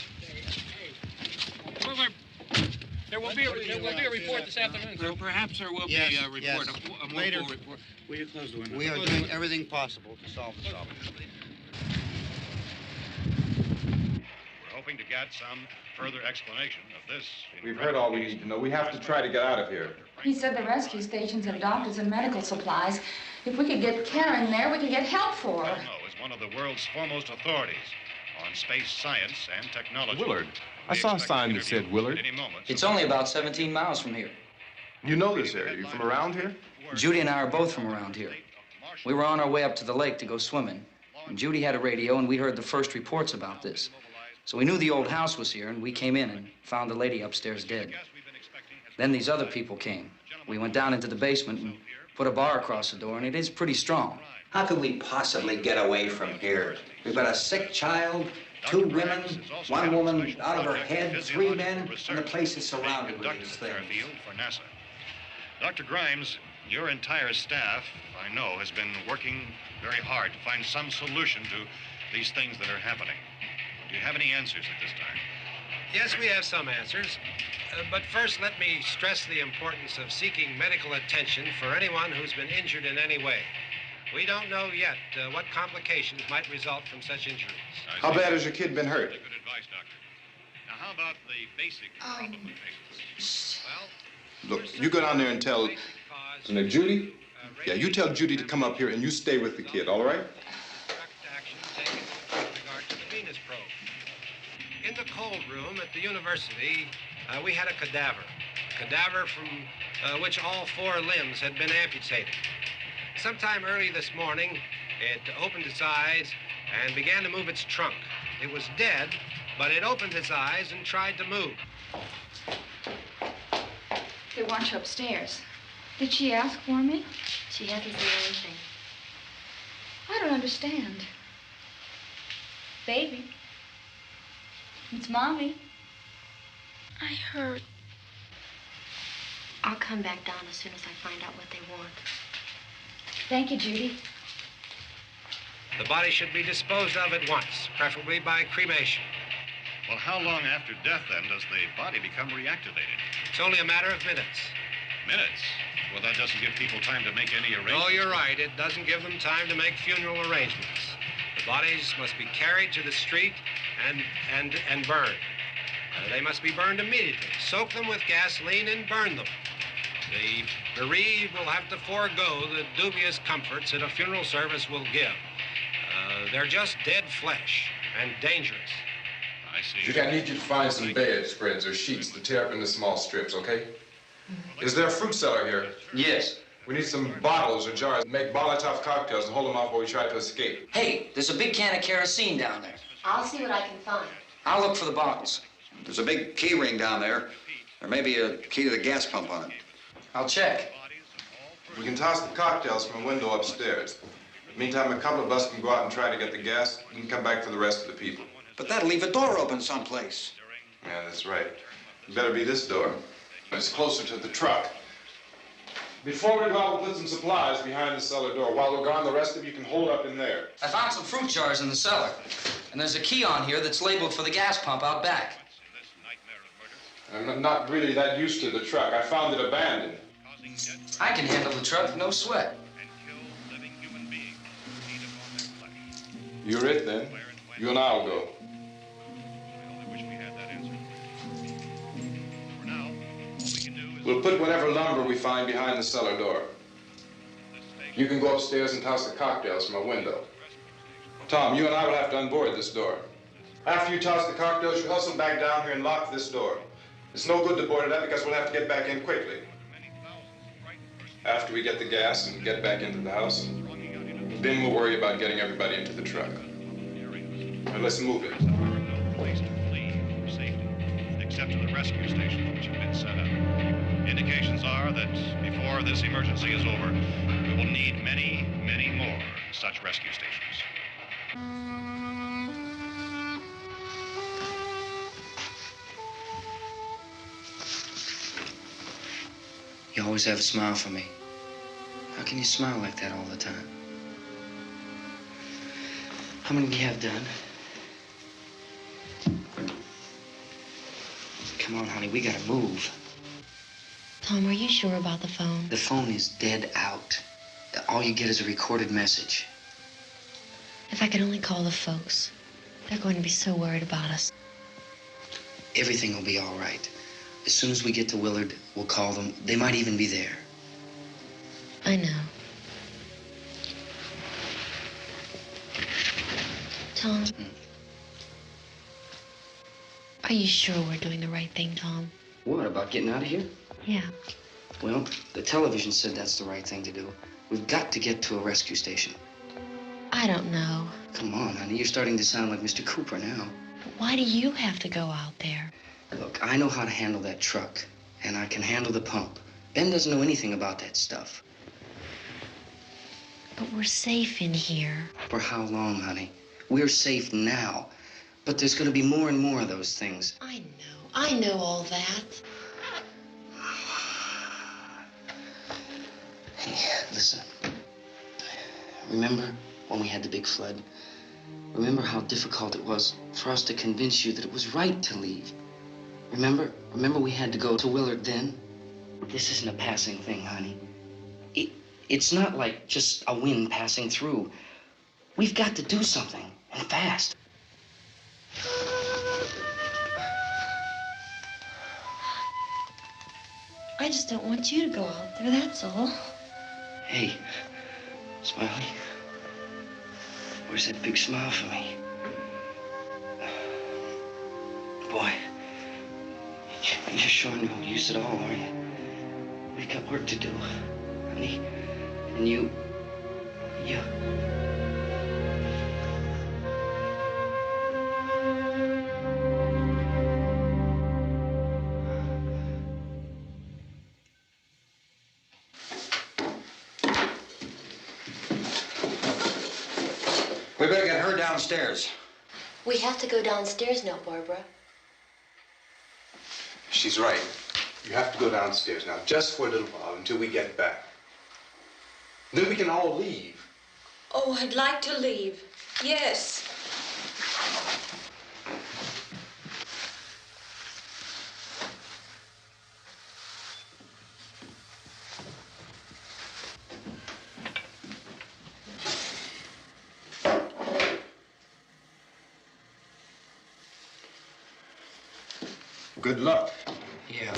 There will be a report this afternoon. Well, perhaps there will be a report, yes. a more Later. full report. Will you close the window? We are doing everything possible to solve the problem. We're hoping to get some further explanation of this. We've heard all we need to know. We have to try to get out of here. He said the rescue stations have doctors and medical supplies. If we could get Karen there, we could get help for her. Romero is one of the world's foremost authorities on space science and technology. Willard. I saw a sign that said Willard. It's only about 17 miles from here. You know this area. You from around here? Judy and I are both from around here. We were on our way up to the lake to go swimming, and Judy had a radio, and we heard the first reports about this. So we knew the old house was here, and we came in and found the lady upstairs dead. Then these other people came. We went down into the basement and put a bar across the door, and it is pretty strong. How could we possibly get away from here? We've got a sick child, 2 women, 1 woman out of her head, 3 men, and the place is surrounded with these things. For NASA. Dr. Grimes, your entire staff, I know, has been working very hard to find some solution to these things that are happening. Do you have any answers at this time? Yes, we have some answers. But first, let me stress the importance of seeking medical attention for anyone who's been injured in any way. We don't know yet what complications might result from such injuries. How bad has your kid been hurt? Good advice, Doctor. Now, how about the basic problem of patients? Well, Look, you go down there and tell... Isn't it Judy? Yeah, you tell Judy to come up here and you stay with the kid, all right? Action taken with regard to the Venus probe. In the cold room at the university, we had a cadaver from which all 4 limbs had been amputated. Sometime early this morning, it opened its eyes and began to move its trunk. It was dead, but it opened its eyes and tried to move. They want you upstairs. Did she ask for me? She hasn't said anything. I don't understand. Baby. It's Mommy. I heard. I'll come back down as soon as I find out what they want. Thank you, Judy. The body should be disposed of at once, preferably by cremation. well, how long after death, then, does the body become reactivated? It's only a matter of minutes. Minutes? Well, that doesn't give people time to make any arrangements. Oh, you're right. It doesn't give them time to make funeral arrangements. The bodies must be carried to the street and burned. They must be burned immediately. Soak them with gasoline and burn them. The bereaved will have to forego the dubious comforts that a funeral service will give. They're just dead flesh and dangerous. I see. Judy, I need you to find some bedspreads or sheets to tear up into small strips, okay? Is there a fruit cellar here? Yes. We need some bottles or jars to make Molotov cocktails and hold them off while we try to escape. Hey, there's a big can of kerosene down there. I'll see what I can find. I'll look for the bottles. There's a big key ring down there. There may be a key to the gas pump on it. I'll check. We can toss the cocktails from a window upstairs. Meantime, a couple of us can go out and try to get the gas and come back for the rest of the people. But that'll leave a door open someplace. Yeah, that's right. It better be this door. It's closer to the truck. Before we go out, we'll put some supplies behind the cellar door. While we're gone, the rest of you can hold up in there. I found some fruit jars in the cellar. And there's a key on here that's labeled for the gas pump out back. I'm not really that used to the truck. I found it abandoned. I can handle the truck, no sweat. You're it, then. You and I'll go. We'll put whatever lumber we find behind the cellar door. You can go upstairs and toss the cocktails from a window. Tom, you and I will have to unboard this door. After you toss the cocktails, you hustle back down here and lock this door. It's no good to board it up because we'll have to get back in quickly. After we get the gas and get back into the house, then we'll worry about getting everybody into the truck. Now let's move it. Place to flee for safety, except to the rescue stations which have been set up. Indications are that before this emergency is over, we will need many, many more such rescue stations. You always have a smile for me. How can you smile like that all the time? How many do you have done? Come on, honey, we gotta move. Tom, are you sure about the phone? The phone is dead out. All you get is a recorded message. If I could only call the folks. They're going to be so worried about us. Everything will be all right. As soon as we get to Willard, we'll call them. They might even be there. I know. Tom? Are you sure we're doing the right thing, Tom? What, about getting out of here? Yeah. Well, the television said that's the right thing to do. We've got to get to a rescue station. I don't know. Come on, honey. You're starting to sound like Mr. Cooper now. But why do you have to go out there? Look, I know how to handle that truck, and I can handle the pump. Ben doesn't know anything about that stuff. But we're safe in here. For how long, honey? We're safe now. But there's going to be more and more of those things. I know all that. Hey, listen. Remember when we had the big flood? Remember how difficult it was for us to convince you that it was right to leave? Remember we had to go to Willard then? This isn't a passing thing, honey. It's not like just a wind passing through. We've got to do something, and fast. I just don't want you to go out there, that's all. Hey, Smiley, where's that big smile for me? Boy, you're sure no use at all, are you? We've got work to do, honey. And you... We better get her downstairs. We have to go downstairs now, Barbara. She's right. You have to go downstairs now, just for a little while, until we get back. Then we can all leave. Oh, I'd like to leave. Yes. Good luck. Yeah.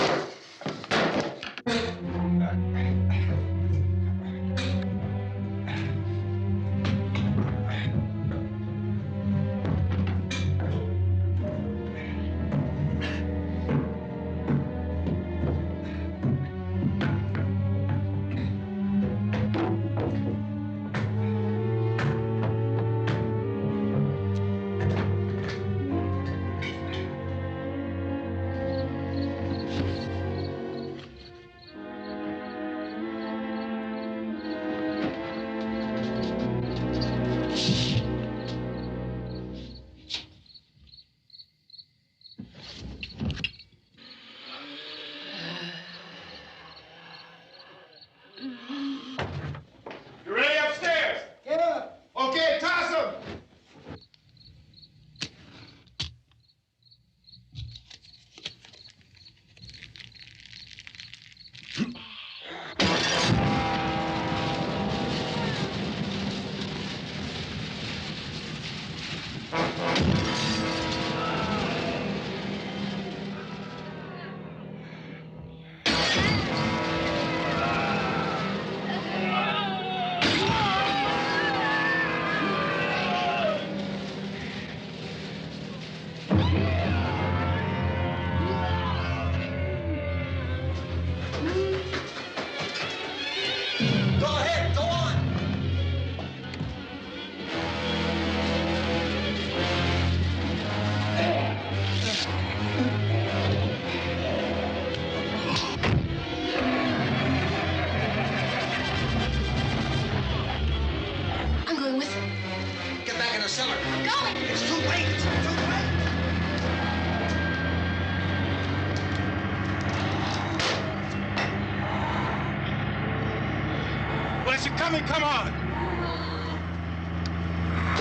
Come on!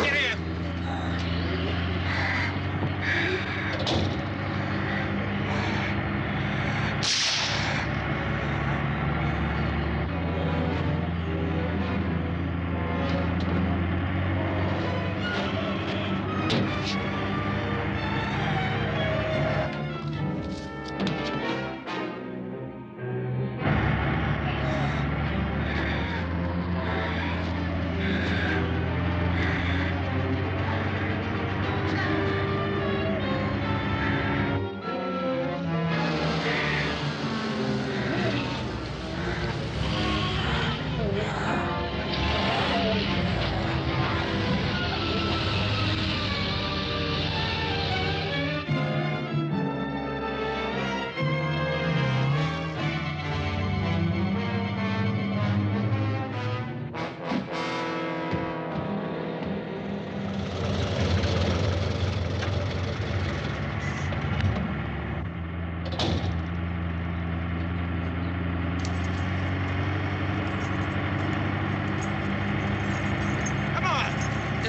Get in!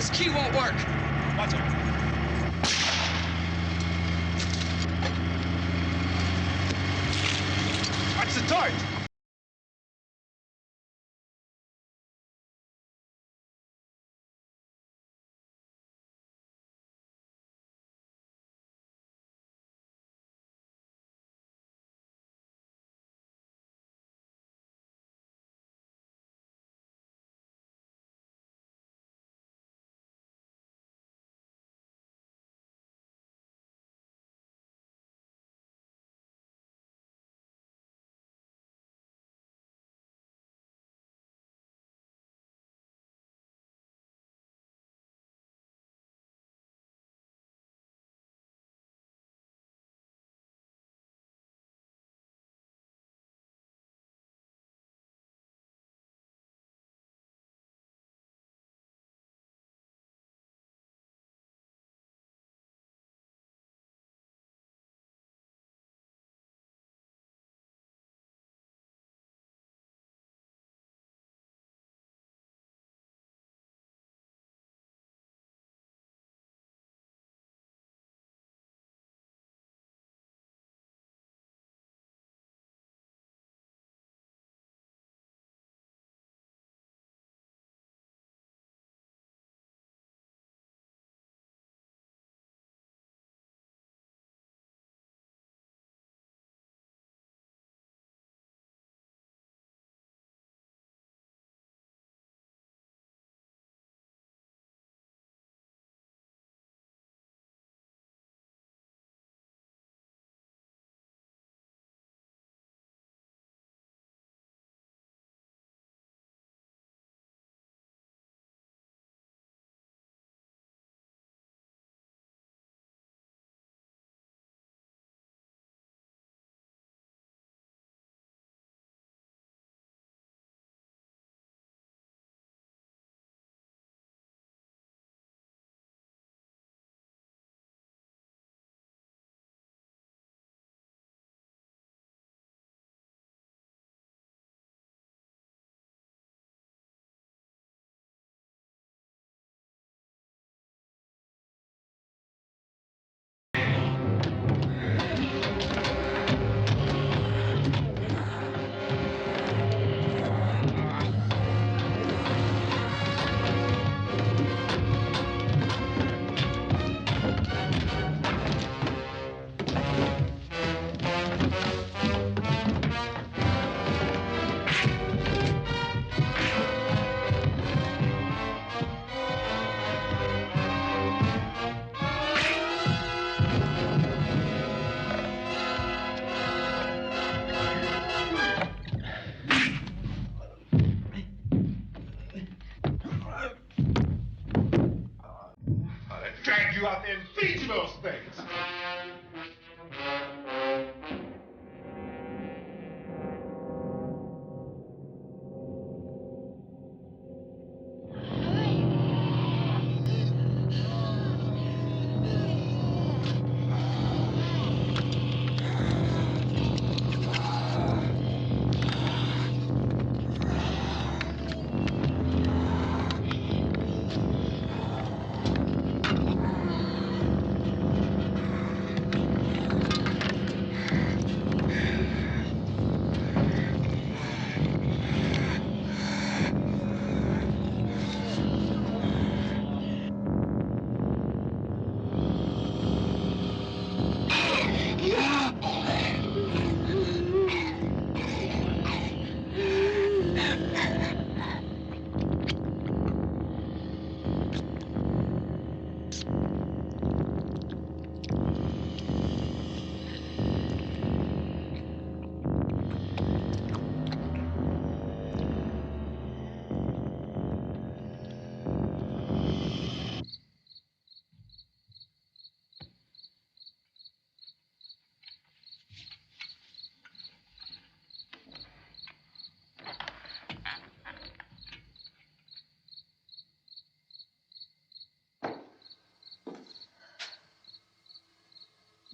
This key won't work. Watch it. Watch the torch. Drag you out there and feed you those things.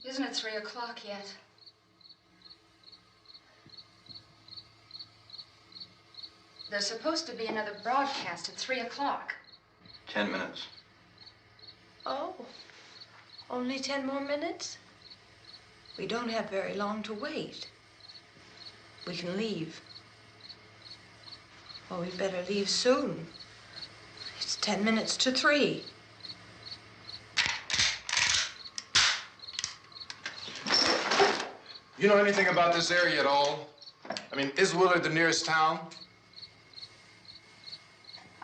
Isn't it 3 o'clock yet? There's supposed to be another broadcast at 3 o'clock. 10 minutes. Oh, only 10 more minutes? We don't have very long to wait. We can leave. Well, we'd better leave soon. It's 10 minutes to 3. You know anything about this area at all? I mean, is Willard the nearest town?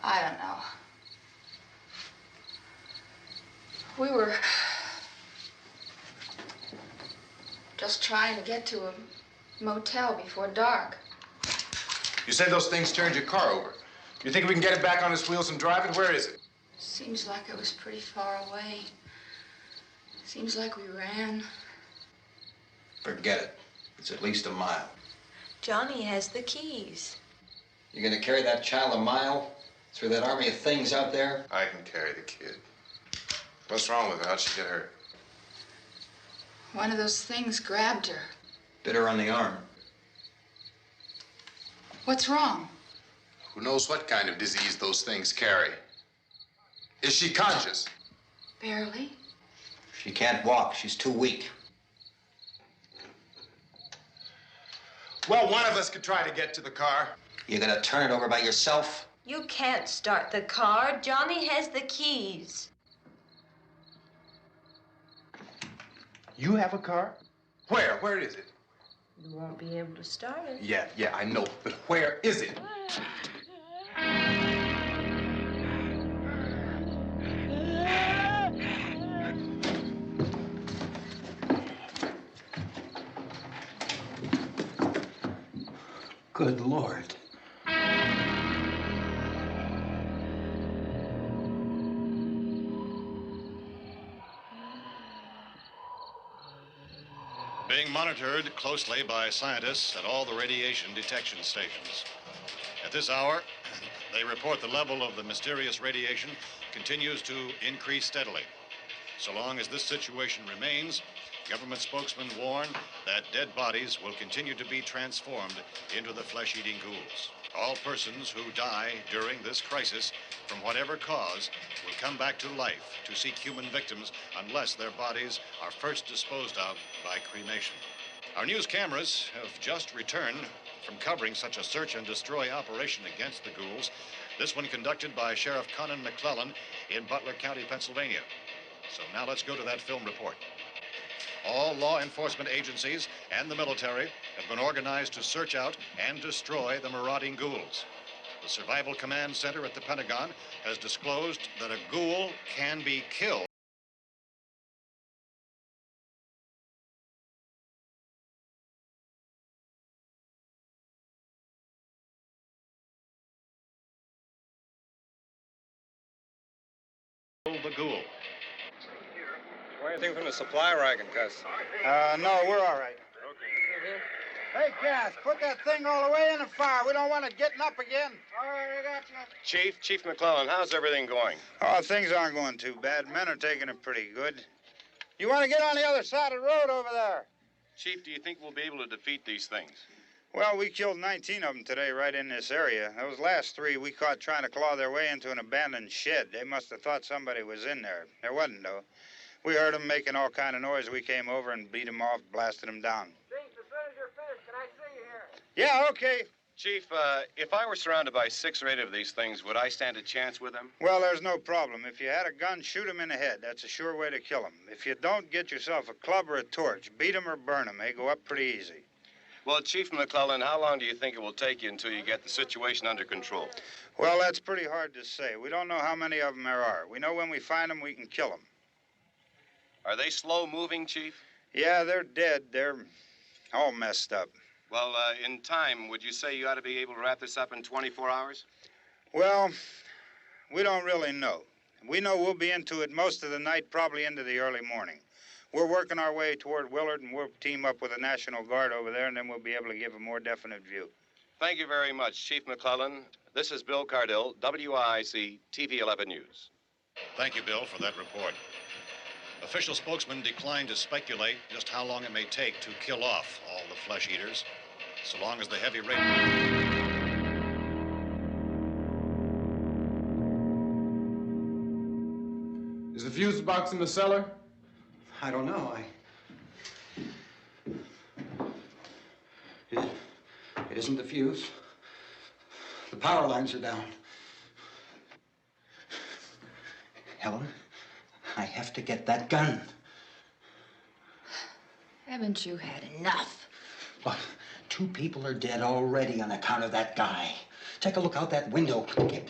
I don't know. We were just trying to get to a motel before dark. You said those things turned your car over. You think we can get it back on its wheels and drive it? Where is it? Seems like it was pretty far away. Seems like we ran. Forget it. It's at least a mile. Johnny has the keys. You gonna carry that child a mile through that army of things out there? I can carry the kid. What's wrong with her? How'd she get hurt? One of those things grabbed her. Bit her on the arm. What's wrong? Who knows what kind of disease those things carry? Is she conscious? Barely. She can't walk. She's too weak. Well, one of us could try to get to the car. You gonna turn it over by yourself? You can't start the car. Johnny has the keys. You have a car? Where? Where is it? You won't be able to start it. Yeah, I know. But where is it? Good Lord. Being monitored closely by scientists at all the radiation detection stations. At this hour, they report the level of the mysterious radiation continues to increase steadily. So long as this situation remains, government spokesmen warn that dead bodies will continue to be transformed into the flesh-eating ghouls. All persons who die during this crisis, from whatever cause, will come back to life to seek human victims unless their bodies are first disposed of by cremation. Our news cameras have just returned from covering such a search and destroy operation against the ghouls, this one conducted by Sheriff Conan McClellan in Butler County, Pennsylvania. So now let's go to that film report. All law enforcement agencies and the military have been organized to search out and destroy the marauding ghouls. The Survival Command Center at the Pentagon has disclosed that a ghoul can be killed. The ghoul. Anything from the supply wagon, Cuz? No, we're all right. Hey, Cass, put that thing all the way in the fire. We don't want it getting up again. All right, I got you. Chief McClellan, how's everything going? Oh, things aren't going too bad. Men are taking it pretty good. You want to get on the other side of the road over there? Chief, do you think we'll be able to defeat these things? Well, we killed 19 of them today right in this area. Those last 3 we caught trying to claw their way into an abandoned shed. They must have thought somebody was in there. There wasn't, though. We heard them making all kind of noise. We came over and beat them off, blasted them down. Chief, as soon as you're finished, can I see you here? Yeah, okay. Chief, if I were surrounded by 6 or 8 of these things, would I stand a chance with them? Well, there's no problem. If you had a gun, shoot them in the head. That's a sure way to kill them. If you don't, get yourself a club or a torch. Beat them or burn them. They go up pretty easy. Well, Chief McClellan, how long do you think it will take you until you get the situation under control? Well, that's pretty hard to say. We don't know how many of them there are. We know when we find them, we can kill them. Are they slow-moving, Chief? Yeah, they're dead. They're all messed up. Well, in time, would you say you ought to be able to wrap this up in 24 hours? Well, we don't really know. We know we'll be into it most of the night, probably into the early morning. We're working our way toward Willard, and we'll team up with the National Guard over there, and then we'll be able to give a more definite view. Thank you very much, Chief McClellan. This is Bill Cardill, WIC TV 11 News. Thank you, Bill, for that report. Official spokesmen declined to speculate just how long it may take to kill off all the flesh eaters, so long as the heavy rain... Is the fuse box in the cellar? I don't know. It isn't the fuse. The power lines are down. Helen, I have to get that gun. Haven't you had enough? Well, 2 people are dead already on account of that guy. Take a look out that window. Get...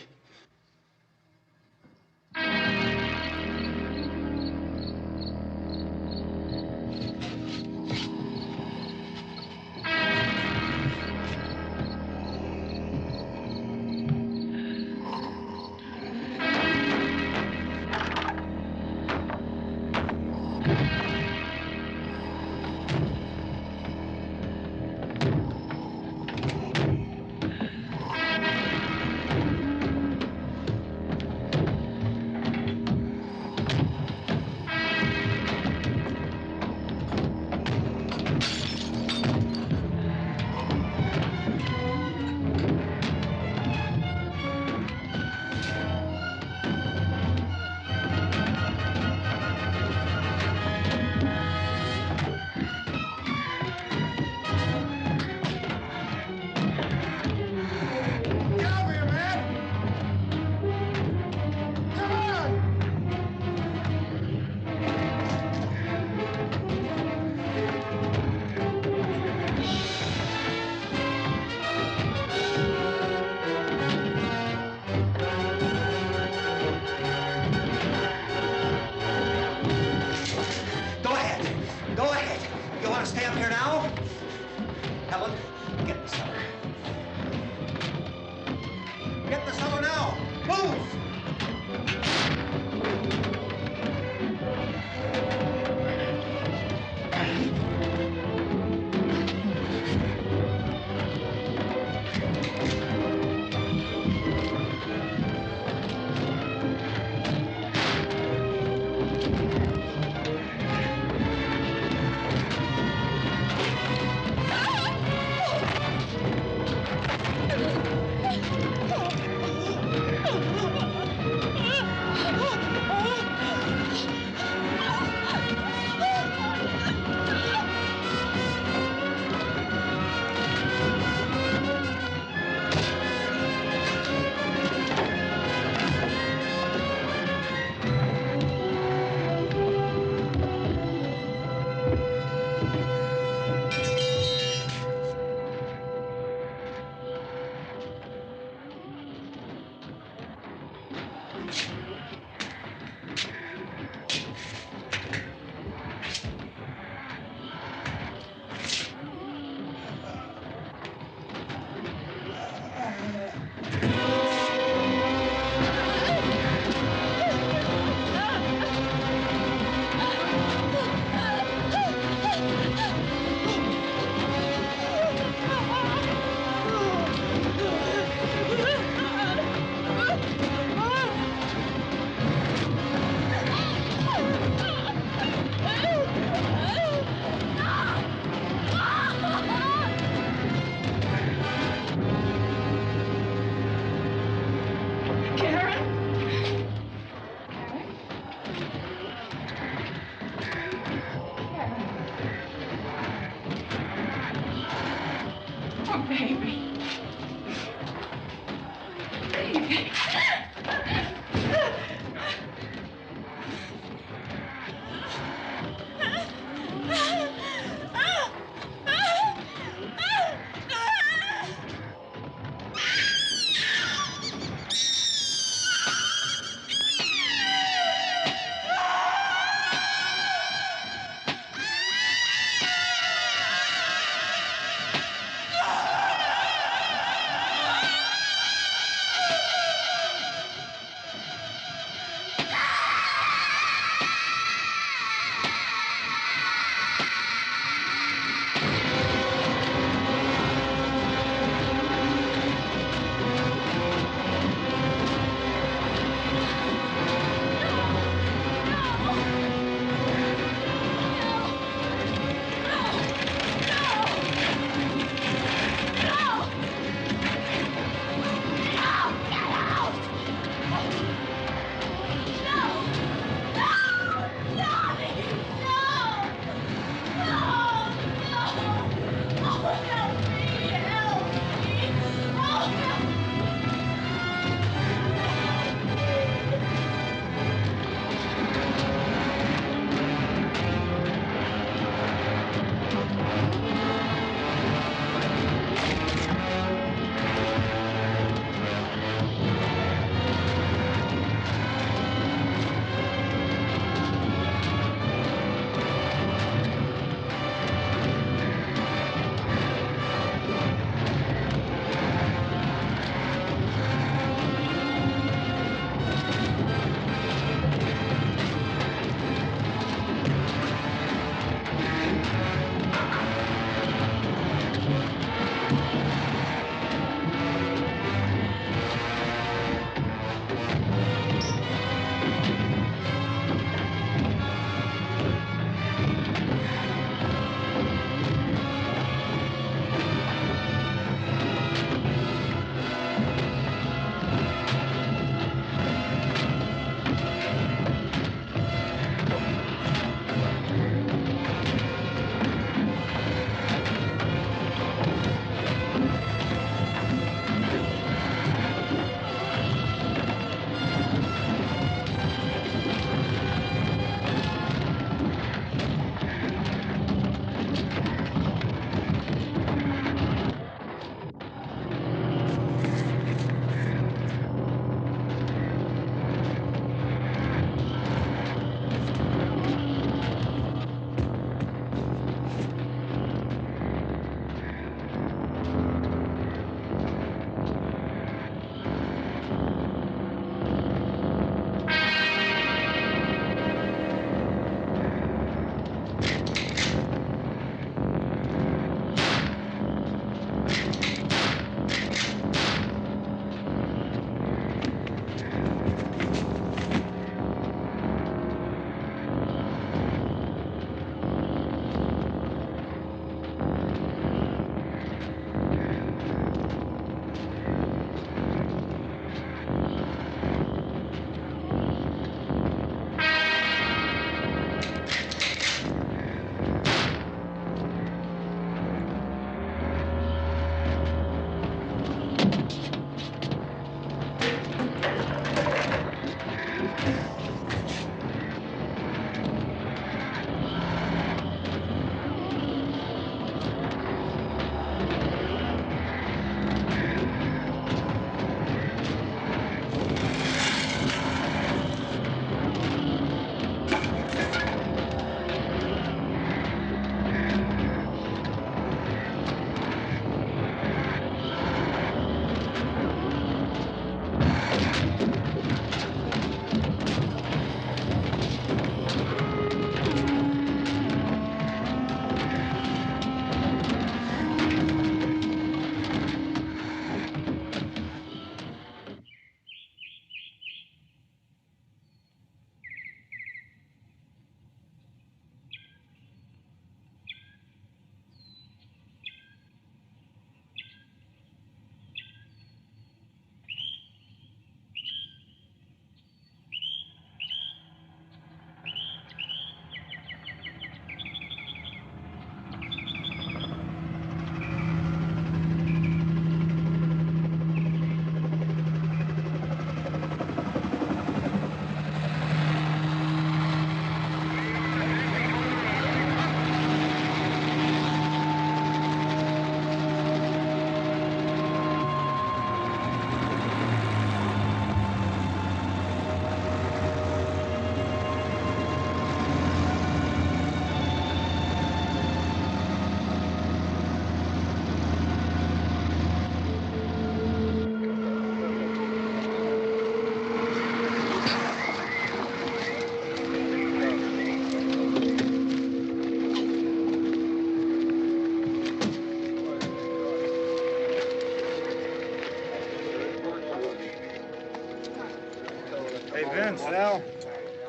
Hey, Vince, Al,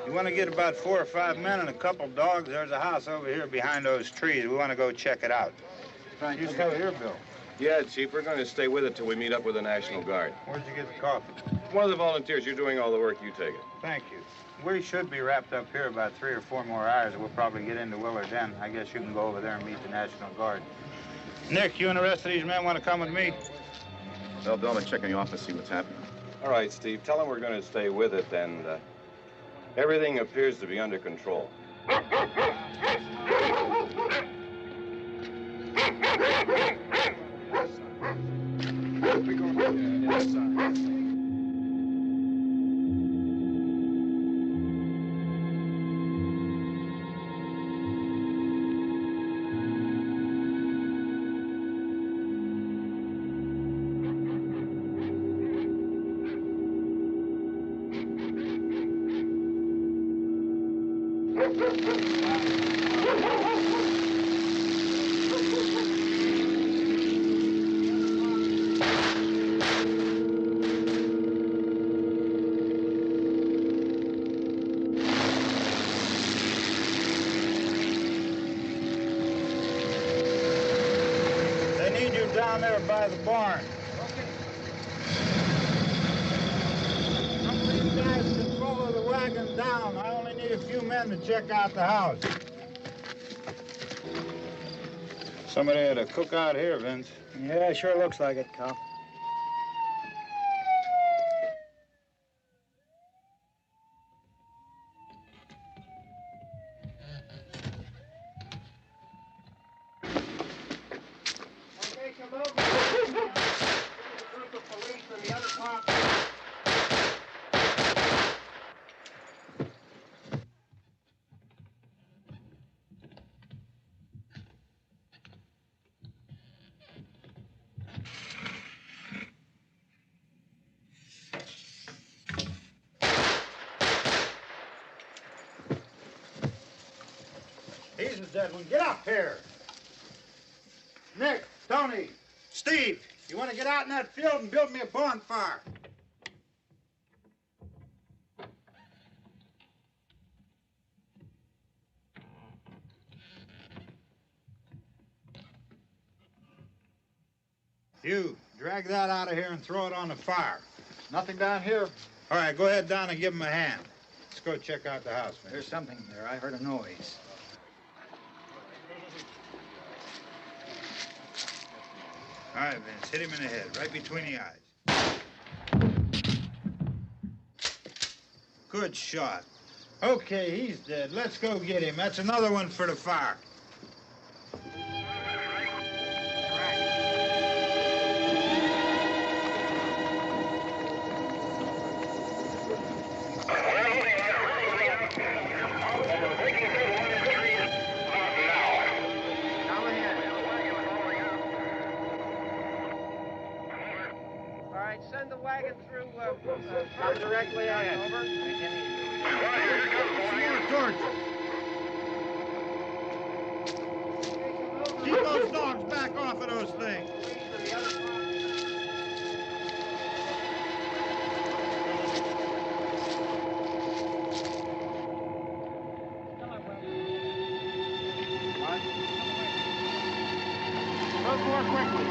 you want to get about 4 or 5 men and a couple dogs? There's a house over here behind those trees. We want to go check it out. You stay here, Bill. Yeah, Chief, we're going to stay with it till we meet up with the National Guard. Where'd you get the coffee? One of the volunteers. You're doing all the work. You take it. Thank you. We should be wrapped up here about 3 or 4 more hours. We'll probably get into Willard then. I guess you can go over there and meet the National Guard. Nick, you and the rest of these men want to come with me? Well, Bill, I'll check in the office, see what's happening. All right, Steve. Tell them we're going to stay with it, and everything appears to be under control. Down there by the barn. Some of these guys can follow the wagon down. I only need a few men to check out the house. Somebody had a cookout here, Vince. Yeah, sure looks like it, Cal. He's the dead one. Get up here. Nick, Tony, Steve, you want to get out in that field and build me a bonfire? You, drag that out of here and throw it on the fire. Nothing down here. All right, go ahead down and give him a hand. Let's go check out the house, man. There's something there. I heard a noise. All right, Vince, hit him in the head, right between the eyes. Good shot. Okay, he's dead. Let's go get him. That's another one for the fire. Send the wagon through directly out. Over. More torches. Keep those dogs back off of those things. Go more quickly.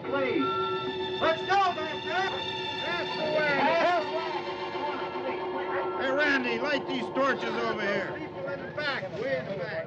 Please. Let's go back there. That's the way. Hey, Randy, light these torches over here. People in the back, way in the back.